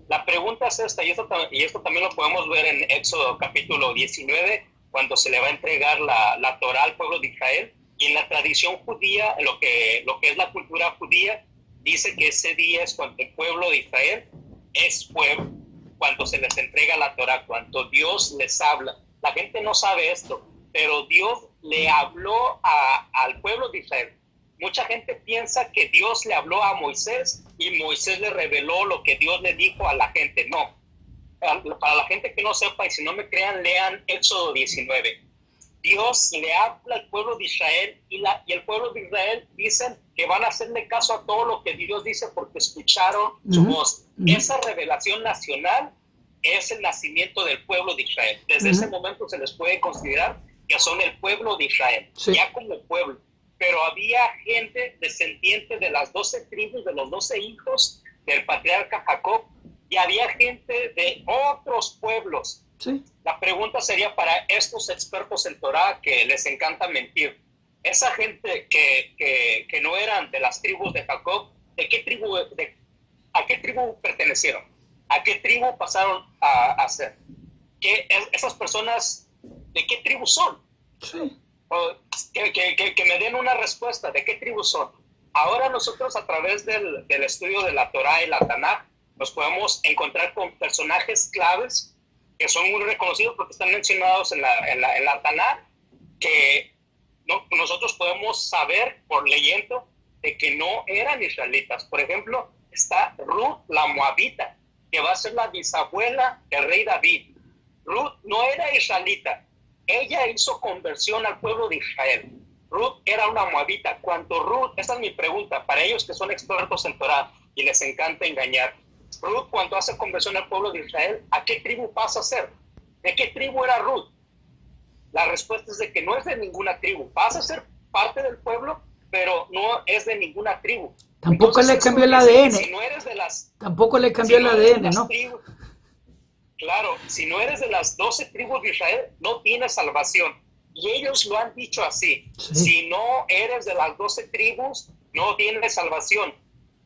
La pregunta es esta, y esto también lo podemos ver en Éxodo capítulo 19, cuando se le va a entregar la Torá al pueblo de Israel. Y en la tradición judía, en lo que es la cultura judía, dice que ese día es cuando el pueblo de Israel es pueblo, cuando se les entrega la Torá, cuando Dios les habla. La gente no sabe esto, pero Dios le habló al pueblo de Israel. Mucha gente piensa que Dios le habló a Moisés y Moisés le reveló lo que Dios le dijo a la gente. No. Para la gente que no sepa, y si no me crean, lean Éxodo 19. Dios le habla al pueblo de Israel y el pueblo de Israel dicen que van a hacerle caso a todo lo que Dios dice porque escucharon su voz. Esa revelación nacional es el nacimiento del pueblo de Israel. Desde ese momento se les puede considerar que son el pueblo de Israel, ya como pueblo. Pero había gente descendiente de las 12 tribus, de los 12 hijos del patriarca Jacob, y había gente de otros pueblos. Sí. La pregunta sería para estos expertos en Torá que les encanta mentir. Esa gente que no eran de las tribus de Jacob, ¿a qué tribu pertenecieron? ¿A qué tribu pasaron a ser? Esas personas, ¿de qué tribu son? Sí. Que me den una respuesta, ¿de qué tribu son? Ahora nosotros a través del estudio de la Torá y la Tanaj nos podemos encontrar con personajes claves que son muy reconocidos porque están mencionados en la Tanaj, que nosotros podemos saber por leyendo de que no eran israelitas. Por ejemplo, está Ruth la Moabita, que va a ser la bisabuela del rey David. Ruth no era israelita. Ella hizo conversión al pueblo de Israel. Ruth era una moabita. Cuando Ruth, esta es mi pregunta, para ellos que son expertos en Torá y les encanta engañar. Ruth, cuando hace conversión al pueblo de Israel, ¿a qué tribu pasa a ser? ¿De qué tribu era Ruth? La respuesta es de que no es de ninguna tribu. Pasa a ser parte del pueblo, pero no es de ninguna tribu. Tampoco le cambió el ADN. Si no eres de las, tampoco le cambió el ADN, ¿no? Claro, si no eres de las 12 tribus de Israel, no tienes salvación. Y ellos lo han dicho así. Sí. Si no eres de las 12 tribus, no tienes salvación.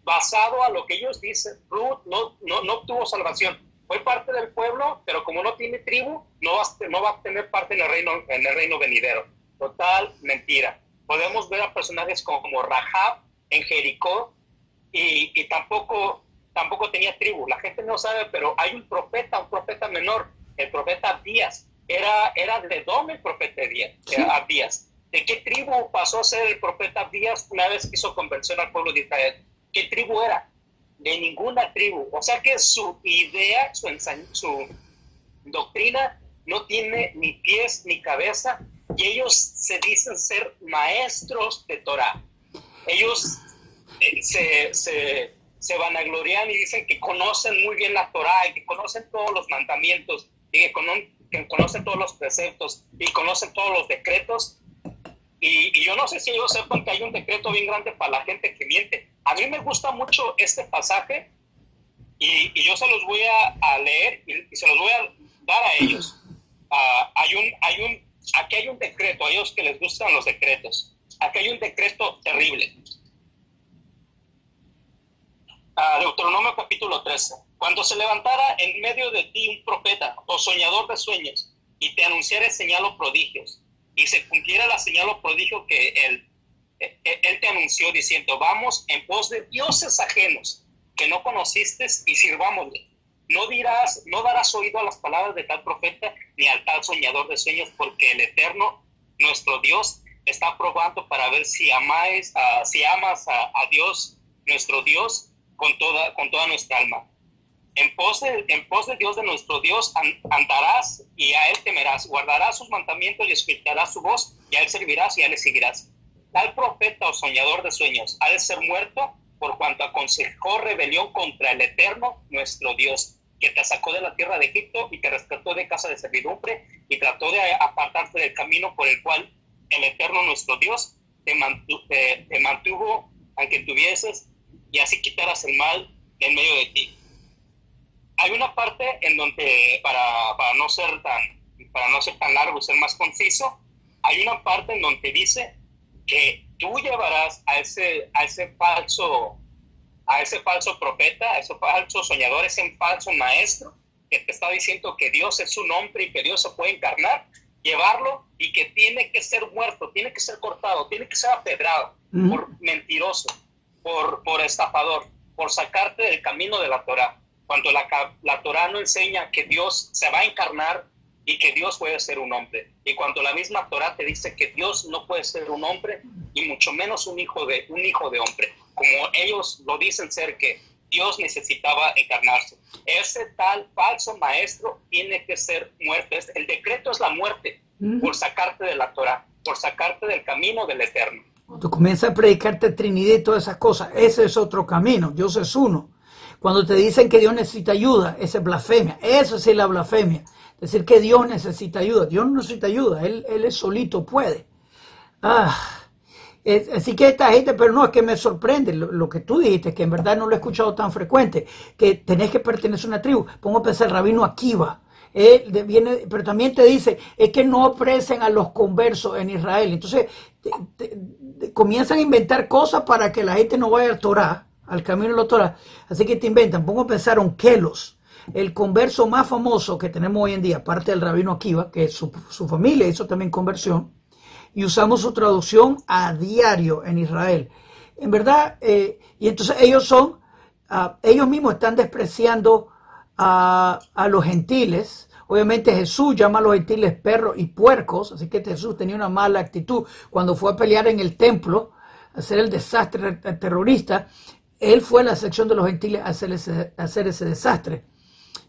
Basado a lo que ellos dicen, Ruth no obtuvo salvación. Fue parte del pueblo, pero como no tiene tribu, no va a tener parte en el reino venidero. Total mentira. Podemos ver a personajes como Rahab en Jericó y tampoco tenía tribu. La gente no sabe, pero hay un profeta menor, el profeta Abdías. Era de Edom el profeta Abdías. ¿De qué tribu pasó a ser el profeta Abdías una vez que hizo conversión al pueblo de Israel? ¿Qué tribu era? De ninguna tribu. O sea que su idea, su doctrina no tiene ni pies ni cabeza, y ellos se dicen ser maestros de Torah. Ellos se vanaglorian y dicen que conocen muy bien la Torah y que conocen todos los mandamientos y que conocen todos los preceptos y conocen todos los decretos. Y yo no sé si ellos sepan que hay un decreto bien grande para la gente que miente. A mí me gusta mucho este pasaje y yo se los voy a leer y se los voy a dar a ellos. Aquí hay un decreto, a ellos que les gustan los decretos. Aquí hay un decreto terrible. Deuteronomio capítulo 13. Cuando se levantara en medio de ti un profeta o soñador de sueños y te anunciara señal o prodigios, y se cumpliera la señal o prodigio que él te anunció diciendo, vamos en pos de dioses ajenos que no conociste y sirvámosle. No darás oído a las palabras de tal profeta ni al tal soñador de sueños, porque el Eterno, nuestro Dios, está probando para ver si amas a Dios, nuestro Dios, con toda nuestra alma. En pos de Dios, de nuestro Dios, andarás y a Él temerás, guardarás sus mandamientos y escucharás su voz, y a Él servirás y a Él le seguirás. Tal profeta o soñador de sueños ha de ser muerto por cuanto aconsejó rebelión contra el Eterno, nuestro Dios, que te sacó de la tierra de Egipto y te rescató de casa de servidumbre y trató de apartarte del camino por el cual el Eterno, nuestro Dios, te mantuvo aunque tuvieses, y así quitarás el mal de en medio de ti. Hay una parte en donde, para no ser tan largo y ser más conciso, hay una parte en donde dice que tú llevarás a ese falso profeta, a ese falso soñador, ese falso maestro que te está diciendo que Dios es su nombre y que Dios se puede encarnar, llevarlo y que tiene que ser muerto, tiene que ser cortado, tiene que ser apedrado por mentiroso, por estafador, por sacarte del camino de la Torah. Cuando la Torah no enseña que Dios se va a encarnar y que Dios puede ser un hombre. Y cuando la misma Torah te dice que Dios no puede ser un hombre y mucho menos un hijo de hombre. Como ellos lo dicen ser que Dios necesitaba encarnarse. Ese tal falso maestro tiene que ser muerto. El decreto es la muerte por sacarte de la Torah, por sacarte del camino del Eterno. Cuando comienzas a predicarte Trinidad y todas esas cosas, ese es otro camino. Dios es uno. Cuando te dicen que Dios necesita ayuda, esa es blasfemia. Eso sí es la blasfemia. Decir que Dios necesita ayuda. Dios no necesita ayuda. Él es solito, puede. Así que esta gente, pero no, es que me sorprende lo que tú dijiste, que en verdad no lo he escuchado tan frecuente, que tenés que pertenecer a una tribu. Pongo a pensar, Rabino Akiva, pero también te dice, es que no apresen a los conversos en Israel. Entonces, comienzan a inventar cosas para que la gente no vaya al Torah, al camino de la Torah. Así que te inventan. Pongo a pensar en Kelos, el converso más famoso que tenemos hoy en día, aparte del Rabino Akiva, que su familia hizo también conversión, y usamos su traducción a diario en Israel. En verdad, y entonces ellos mismos están despreciando a los gentiles. Obviamente Jesús llama a los gentiles perros y puercos, así que Jesús tenía una mala actitud. Cuando fue a pelear en el templo, a hacer el desastre terrorista, él fue a la sección de los gentiles a hacer ese desastre.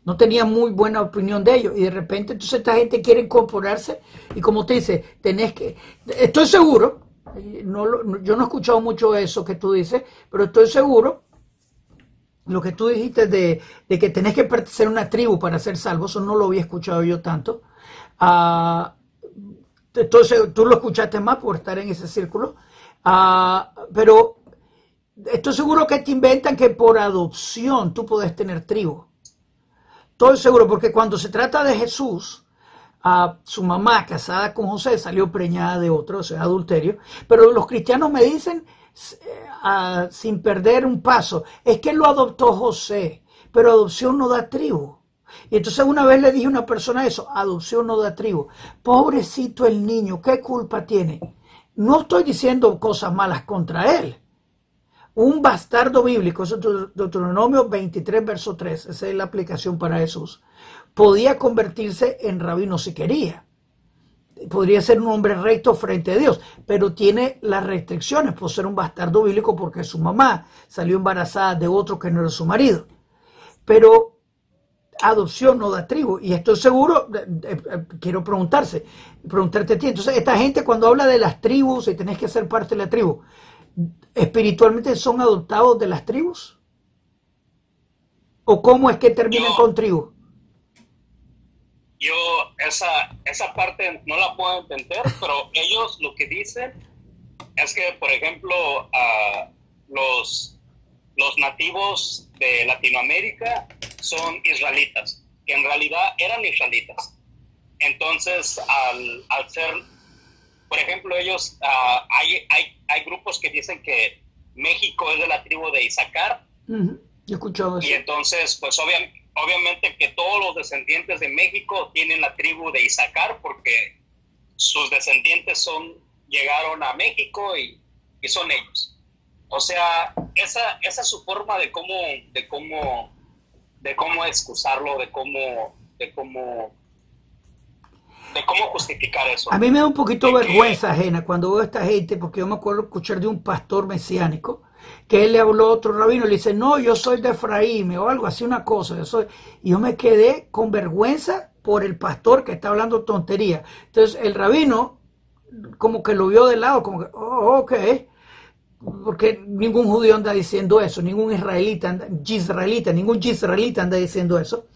No tenía muy buena opinión de ellos, y de repente entonces esta gente quiere incorporarse, y como te dice, estoy seguro, yo no he escuchado mucho eso que tú dices, pero estoy seguro, lo que tú dijiste de que tenés que pertenecer a una tribu para ser salvo, eso no lo había escuchado yo tanto. Entonces tú lo escuchaste más por estar en ese círculo, pero estoy seguro que te inventan que por adopción tú podés tener tribu. Estoy seguro, porque cuando se trata de Jesús, su mamá casada con José salió preñada de otro, o sea, adulterio. Pero los cristianos me dicen, sin perder un paso, es que lo adoptó José, pero adopción no da tribu. Y entonces una vez le dije a una persona eso, adopción no da tribu. Pobrecito el niño, ¿qué culpa tiene? No estoy diciendo cosas malas contra él. Un bastardo bíblico, eso es Deuteronomio 23, verso 3, esa es la aplicación para Jesús, podía convertirse en rabino si quería. Podría ser un hombre recto frente a Dios, pero tiene las restricciones por ser un bastardo bíblico porque su mamá salió embarazada de otro que no era su marido. Pero adopción no da tribu, y estoy seguro, quiero preguntarte a ti, entonces esta gente cuando habla de las tribus y tenés que ser parte de la tribu, ¿espiritualmente son adoptados de las tribus? ¿O cómo es que terminan con tribu? Yo esa parte no la puedo entender, pero ellos lo que dicen es que, por ejemplo, los nativos de Latinoamérica son israelitas, que en realidad eran israelitas. Entonces, al ser, por ejemplo, ellos, hay grupos que dicen que México es de la tribu de Isaacar. Yo he escuchado eso. Y entonces, pues obviamente que todos los descendientes de México tienen la tribu de Isaacar porque sus descendientes llegaron a México y son ellos. O sea, esa es su forma de cómo excusarlo, de cómo justificar eso. A mí me da un poquito vergüenza ajena cuando veo a esta gente, porque yo me acuerdo escuchar de un pastor mesiánico que él le habló a otro rabino y le dice, no, yo soy de Efraín o algo así, una cosa. Y yo me quedé con vergüenza por el pastor que está hablando tontería. Entonces el rabino como que lo vio de lado, como que, oh, ok, porque ningún judío anda diciendo eso, ningún israelita anda diciendo eso.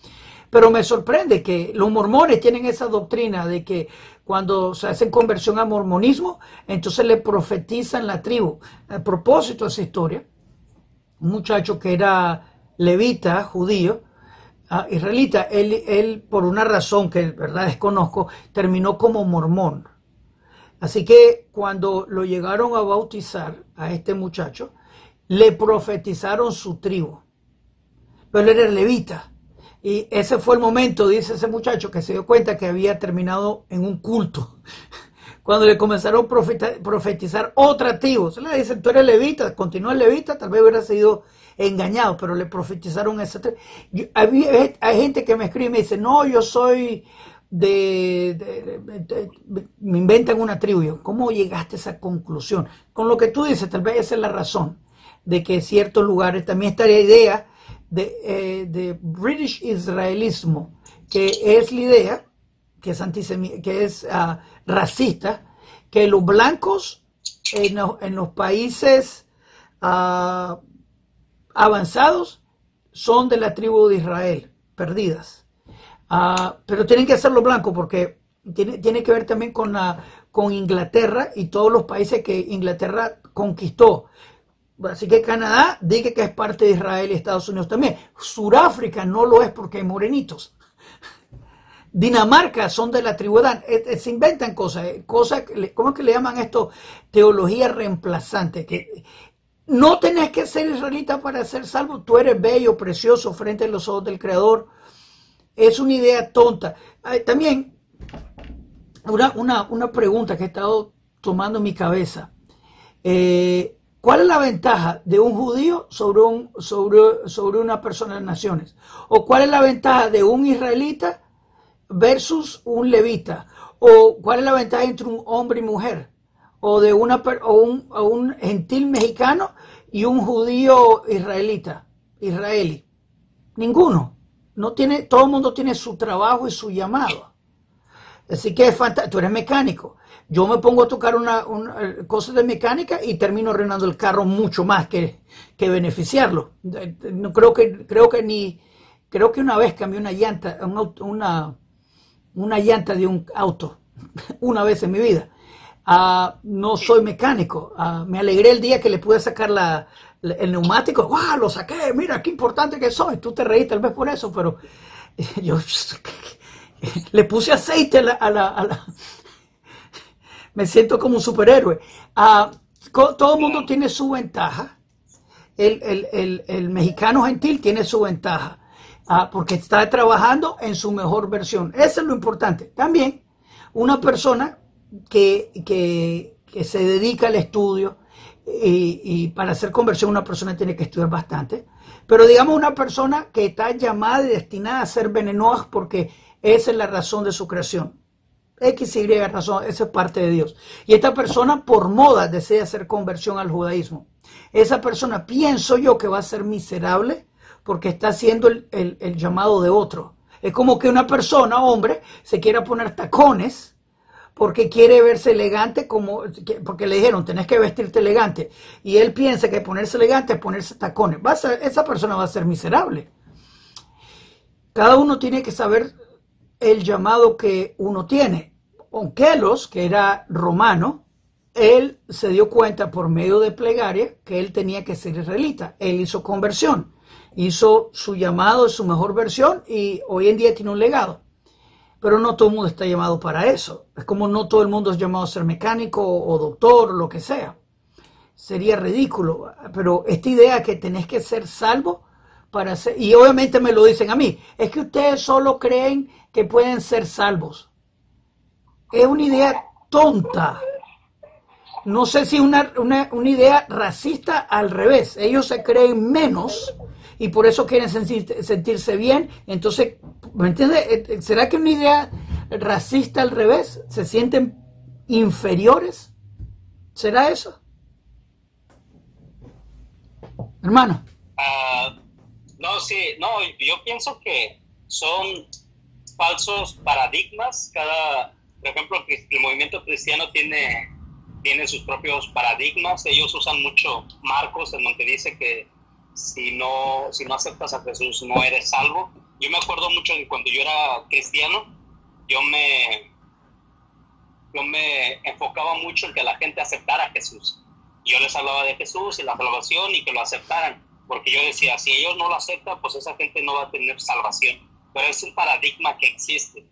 Pero me sorprende que los mormones tienen esa doctrina de que cuando se hacen conversión al mormonismo, entonces le profetizan la tribu. A propósito de esa historia, un muchacho que era levita, judío, israelita, él por una razón que verdad desconozco, terminó como mormón. Así que cuando lo llegaron a bautizar a este muchacho, le profetizaron su tribu. Pero él era levita. Y ese fue el momento, dice ese muchacho, que se dio cuenta que había terminado en un culto. Cuando le comenzaron a profetizar otra tribu. Se le dicen, tú eres levita, continúa levita, tal vez hubiera sido engañado, pero le profetizaron esa tribu. Hay gente que me escribe y me dice, no, yo soy me inventan una tribu. Yo, ¿cómo llegaste a esa conclusión? Con lo que tú dices, tal vez esa es la razón de que ciertos lugares, también está la idea de British israelismo, que es la idea que es racista, que los blancos en los países avanzados son de la tribu de Israel, perdidas. Pero tienen que ser los blancos porque tiene que ver también con Inglaterra y todos los países que Inglaterra conquistó. Así que Canadá dice que es parte de Israel y Estados Unidos también. Suráfrica no lo es porque hay morenitos. Dinamarca son de la tribu Dan. Se inventan cosas. ¿Cómo es que le llaman esto? Teología reemplazante. Que no tenés que ser israelita para ser salvo. Tú eres bello, precioso frente a los ojos del Creador. Es una idea tonta. También una pregunta que he estado tomando en mi cabeza. ¿Cuál es la ventaja de un judío sobre una persona de las naciones? ¿O cuál es la ventaja de un israelita versus un levita? ¿O cuál es la ventaja entre un hombre y mujer? ¿O de un gentil mexicano y un judío israelí? Ninguno. Todo el mundo tiene su trabajo y su llamado. Así que es fantástico. Tú eres mecánico. Yo me pongo a tocar cosas de mecánica y termino arruinando el carro mucho más que beneficiarlo. No creo que una vez cambié una llanta, una llanta de un auto, una vez en mi vida. No soy mecánico. Me alegré el día que le pude sacar el neumático. ¡Wow! Lo saqué. Mira qué importante que soy. Tú te reíste tal vez por eso, pero yo le puse aceite a la me siento como un superhéroe. Todo el mundo tiene su ventaja. El mexicano gentil tiene su ventaja. porque está trabajando en su mejor versión. Eso es lo importante. También una persona que se dedica al estudio, y para hacer conversión una persona tiene que estudiar bastante, pero digamos una persona que está llamada y destinada a ser venenosa porque esa es la razón de su creación. X, Y razón, esa es parte de Dios. Y esta persona por moda desea hacer conversión al judaísmo. Esa persona pienso yo que va a ser miserable porque está haciendo el llamado de otro. Es como que una persona, hombre, se quiera poner tacones porque quiere verse elegante, porque le dijeron, tenés que vestirte elegante. Y él piensa que ponerse elegante es ponerse tacones. Esa persona va a ser miserable. Cada uno tiene que saber el llamado que uno tiene. Onkelos, que era romano, él se dio cuenta por medio de plegaria que él tenía que ser israelita. Él hizo conversión, hizo su llamado, su mejor versión, y hoy en día tiene un legado. Pero no todo el mundo está llamado para eso. Es como no todo el mundo es llamado a ser mecánico o doctor o lo que sea. Sería ridículo. Pero esta idea que tenés que ser salvo para ser... Y obviamente me lo dicen a mí. Es que ustedes solo creen que pueden ser salvos. Es una idea tonta. No sé si una idea racista al revés. Ellos se creen menos y por eso quieren sentirse bien. Entonces, ¿me entiendes? ¿Será que una idea racista al revés? ¿Se sienten inferiores? ¿Será eso? Hermano. No, sí, no, yo pienso que son falsos paradigmas. Por ejemplo, el movimiento cristiano tiene sus propios paradigmas. Ellos usan mucho Marcos, en donde dice que si no aceptas a Jesús no eres salvo. Yo me acuerdo mucho de cuando yo era cristiano, yo me enfocaba mucho en que la gente aceptara a Jesús. Yo les hablaba de Jesús y la salvación y que lo aceptaran, porque yo decía, si ellos no lo aceptan, pues esa gente no va a tener salvación. Pero es un paradigma que existe.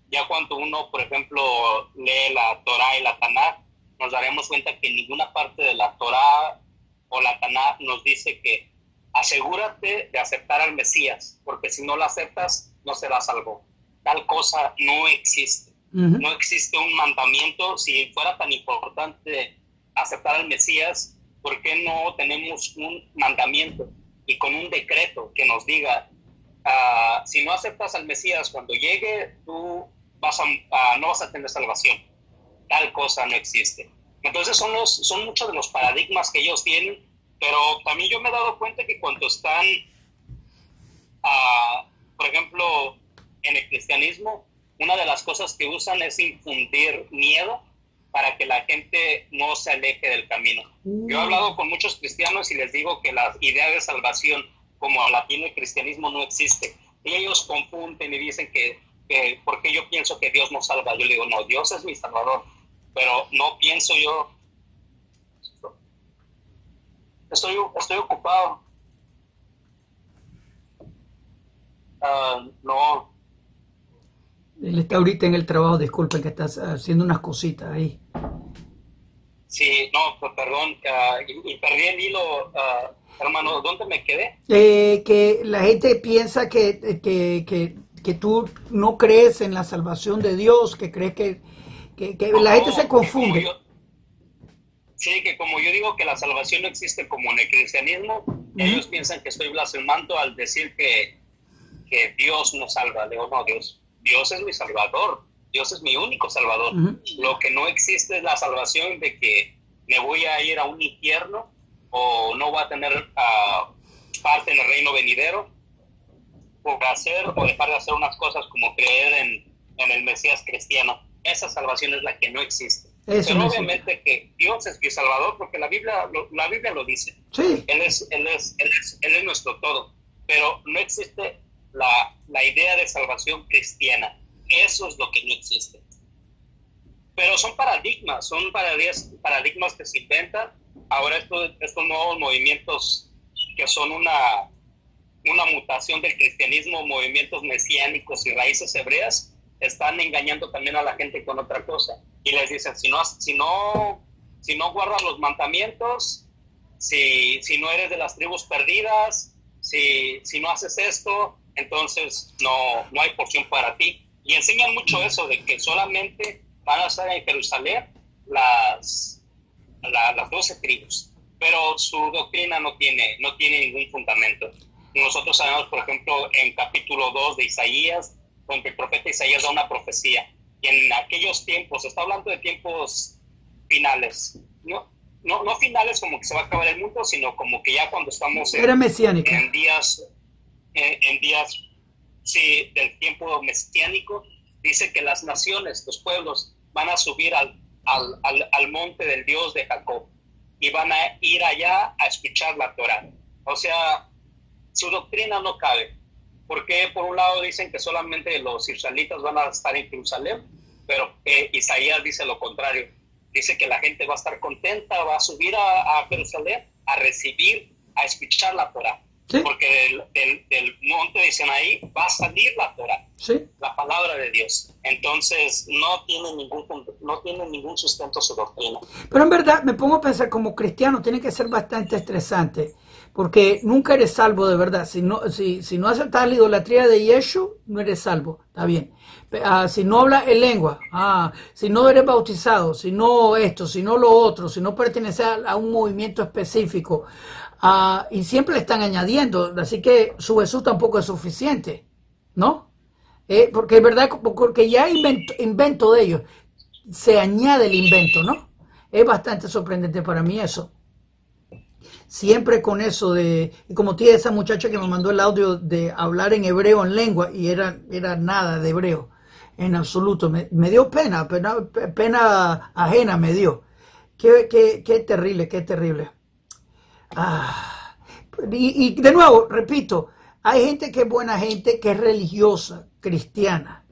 Ya cuando uno, por ejemplo, lee la Torá y la Tanaj, nos daremos cuenta que en ninguna parte de la Torá o la Tanaj nos dice que asegúrate de aceptar al Mesías, porque si no lo aceptas, no serás salvo. Tal cosa no existe. Uh-huh. No existe un mandamiento. Si fuera tan importante aceptar al Mesías, ¿por qué no tenemos un mandamiento y con un decreto que nos diga, si no aceptas al Mesías cuando llegue, tú no vas a tener salvación? Tal cosa no existe. Entonces son muchos de los paradigmas que ellos tienen, pero también yo me he dado cuenta que cuando están, por ejemplo, en el cristianismo, una de las cosas que usan es infundir miedo para que la gente no se aleje del camino. Yo he hablado con muchos cristianos y les digo que la idea de salvación como la tiene el cristianismo no existe. Y ellos confunden y dicen que porque yo pienso que Dios nos salva. Yo le digo, no, Dios es mi salvador, pero no pienso yo. Estoy ocupado. No. Él está ahorita en el trabajo, disculpen que estás haciendo unas cositas ahí. Sí, no, pues, perdón, y perdí el hilo, hermano, ¿dónde me quedé? Que la gente piensa que tú no crees en la salvación de Dios, que crees que la gente se confunde. Sí, que como yo digo que la salvación no existe como en el cristianismo, ellos piensan que estoy blasfemando al decir que Dios nos salva. Digo, no, Dios es mi salvador, Dios es mi único salvador. Lo que no existe es la salvación de que me voy a ir a un infierno o no voy a tener parte en el reino venidero por hacer o dejar de hacer unas cosas como creer en el Mesías cristiano. Esa salvación es la que no existe. Eso pero no obviamente existe. Que Dios es mi salvador, porque la Biblia lo dice. Sí. Él es nuestro todo, pero no existe la idea de salvación cristiana. Eso es lo que no existe. Pero son paradigmas que se inventan. Ahora estos nuevos movimientos que son una mutación del cristianismo, movimientos mesiánicos y raíces hebreas, están engañando también a la gente con otra cosa. Y les dicen, si no guardas los mandamientos, si no eres de las tribus perdidas, si no haces esto, entonces no hay porción para ti. Y enseñan mucho eso, de que solamente van a estar en Jerusalén las 12 tribus, pero su doctrina no tiene ningún fundamento. Nosotros sabemos, por ejemplo, en capítulo 2 de Isaías, donde el profeta Isaías da una profecía, y en aquellos tiempos, está hablando de tiempos finales, no finales como que se va a acabar el mundo, sino como que ya cuando estamos en días sí, del tiempo mesiánico, dice que las naciones, los pueblos, van a subir al monte del Dios de Jacob y van a ir allá a escuchar la Torah. O sea, su doctrina no cabe, porque por un lado dicen que solamente los israelitas van a estar en Jerusalén, pero Isaías dice lo contrario. Dice que la gente va a estar contenta, va a subir a Jerusalén a recibir, a escuchar la Torah. ¿Sí? Porque del monte de Sinaí va a salir la Torah, ¿sí? La palabra de Dios. Entonces no tiene ningún sustento su doctrina. Pero en verdad me pongo a pensar, como cristiano tiene que ser bastante estresante, porque nunca eres salvo de verdad. Si no aceptas la idolatría de Yeshua, no eres salvo, está bien. Si no hablas en lengua, si no eres bautizado, si no esto, si no lo otro, si no perteneces a un movimiento específico, y siempre le están añadiendo, así que su Jesús tampoco es suficiente, ¿no? Porque es verdad, porque ya invento de ellos, se añade el invento, ¿no? Es bastante sorprendente para mí eso. Siempre con eso como tiene esa muchacha que me mandó el audio de hablar en hebreo en lengua, y era nada de hebreo, en absoluto. Me dio pena ajena me dio. Qué terrible, qué terrible. Y de nuevo, repito, hay gente que es buena gente, que es religiosa, cristiana,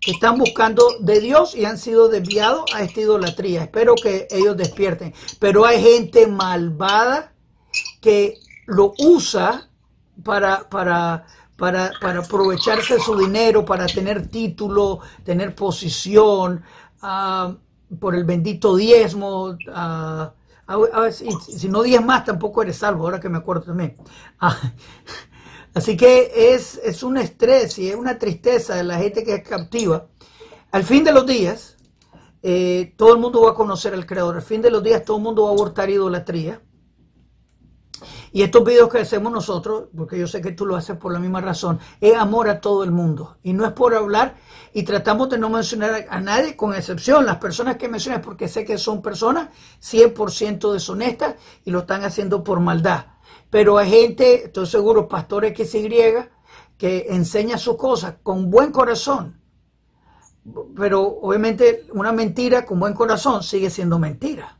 que están buscando de Dios y han sido desviados a esta idolatría. Espero que ellos despierten. Pero hay gente malvada que lo usa para aprovecharse de su dinero, para tener título, tener posición, por el bendito diezmo. Si no diezmas tampoco eres salvo, ahora que me acuerdo también. Así que es un estrés y es una tristeza de la gente que es captiva. Al fin de los días, todo el mundo va a conocer al Creador. Al fin de los días, todo el mundo va a abortar idolatría. Y estos videos que hacemos nosotros, porque yo sé que tú lo haces por la misma razón, es amor a todo el mundo. Y no es por hablar, y tratamos de no mencionar a nadie, con excepción las personas que mencionas, porque sé que son personas 100% deshonestas y lo están haciendo por maldad. Pero hay gente, estoy seguro, pastores XY, que enseña sus cosas con buen corazón. Pero obviamente una mentira con buen corazón sigue siendo mentira.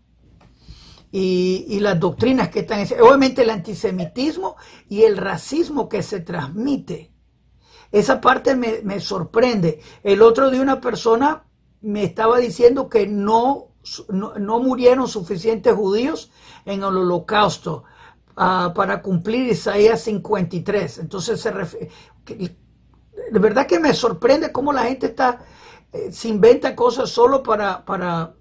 Y las doctrinas que están, obviamente el antisemitismo y el racismo que se transmite, esa parte me sorprende. El otro día una persona me estaba diciendo que no murieron suficientes judíos en el Holocausto para cumplir Isaías 53. Entonces de verdad que me sorprende cómo la gente se inventa cosas solo para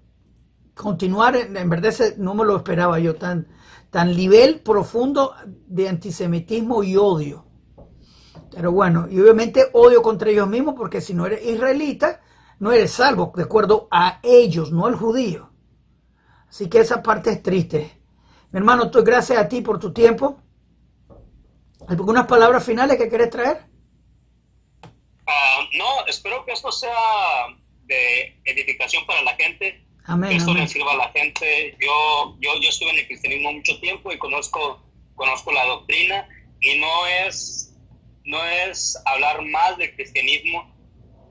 continuar. En verdad no me lo esperaba yo, tan nivel profundo de antisemitismo y odio. Pero bueno, y obviamente odio contra ellos mismos, porque si no eres israelita, no eres salvo, de acuerdo a ellos, no al judío. Así que esa parte es triste. Mi hermano, gracias a ti por tu tiempo. ¿Algunas palabras finales que quieres traer? No, espero que esto sea de edificación para la gente. Amén, que esto amén. le sirva a la gente. Yo estuve en el cristianismo mucho tiempo y conozco la doctrina, y no es hablar mal del cristianismo,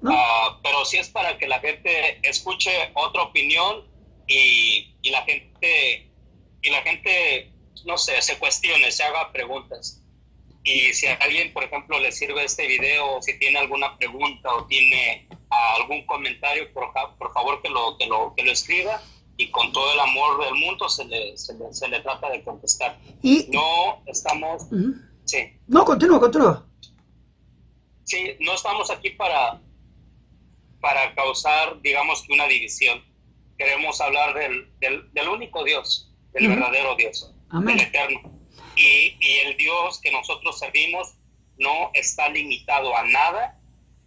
¿no? Pero sí es para que la gente escuche otra opinión y la gente, no sé, se cuestione, se haga preguntas. Y si a alguien, por ejemplo, le sirve este video, o si tiene alguna pregunta o tiene algún comentario, por favor que lo escriba, y con todo el amor del mundo se le trata de contestar. Y no estamos... Sí. No, continúa. Sí, no estamos aquí para causar, digamos, que una división. Queremos hablar del único Dios, del verdadero Dios, Amén. del eterno. Y el Dios que nosotros servimos no está limitado a nada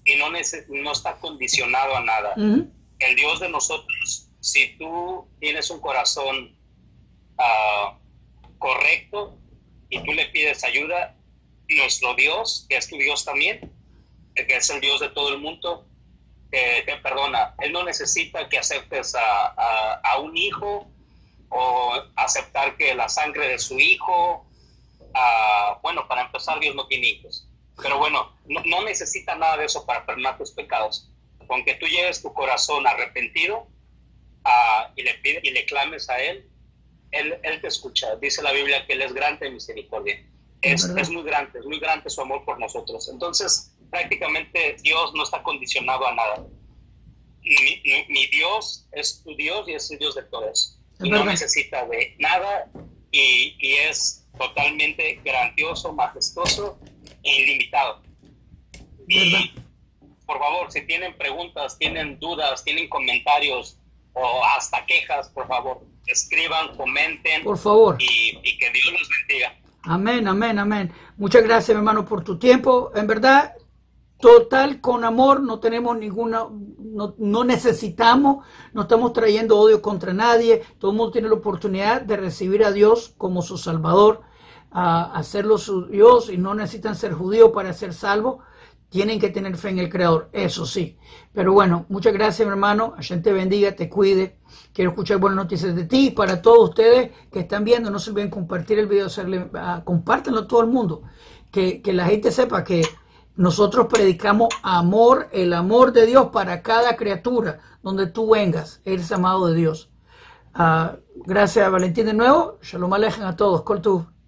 y no está condicionado a nada. El Dios de nosotros, si tú tienes un corazón correcto y tú le pides ayuda, nuestro Dios, que es tu Dios también, que es el Dios de todo el mundo, te perdona. Él no necesita que aceptes a un hijo o aceptar que la sangre de su hijo, bueno, para empezar, Dios no tiene hijos, pero bueno, no necesita nada de eso para perdonar tus pecados. Con que tú lleves tu corazón arrepentido y le clames a Él te escucha. Dice la Biblia que Él es grande en misericordia. Es muy grande su amor por nosotros. Entonces, prácticamente Dios no está condicionado a nada. Mi Dios es tu Dios y es el Dios de todos. Y no necesita de nada y es totalmente grandioso, majestuoso e ilimitado. Y por favor, si tienen preguntas, tienen dudas, tienen comentarios o hasta quejas, por favor, escriban, comenten. Por favor. Y que Dios los bendiga. Amén, amén, amén. Muchas gracias, mi hermano, por tu tiempo. En verdad, total, con amor, no tenemos ninguna, no necesitamos, no estamos trayendo odio contra nadie. Todo el mundo tiene la oportunidad de recibir a Dios como su Salvador, a hacerlo su Dios, y no necesitan ser judíos para ser salvos. Tienen que tener fe en el Creador, eso sí. Pero bueno, muchas gracias, mi hermano. Hashem te bendiga, te cuide. Quiero escuchar buenas noticias de ti. Para todos ustedes que están viendo, no se olviden compartir el video, compártanlo a todo el mundo. Que la gente sepa que nosotros predicamos amor, el amor de Dios para cada criatura. Donde tú vengas, eres amado de Dios. Gracias, Valentín, de nuevo. Shalom Alejem a todos. Kol Tuv.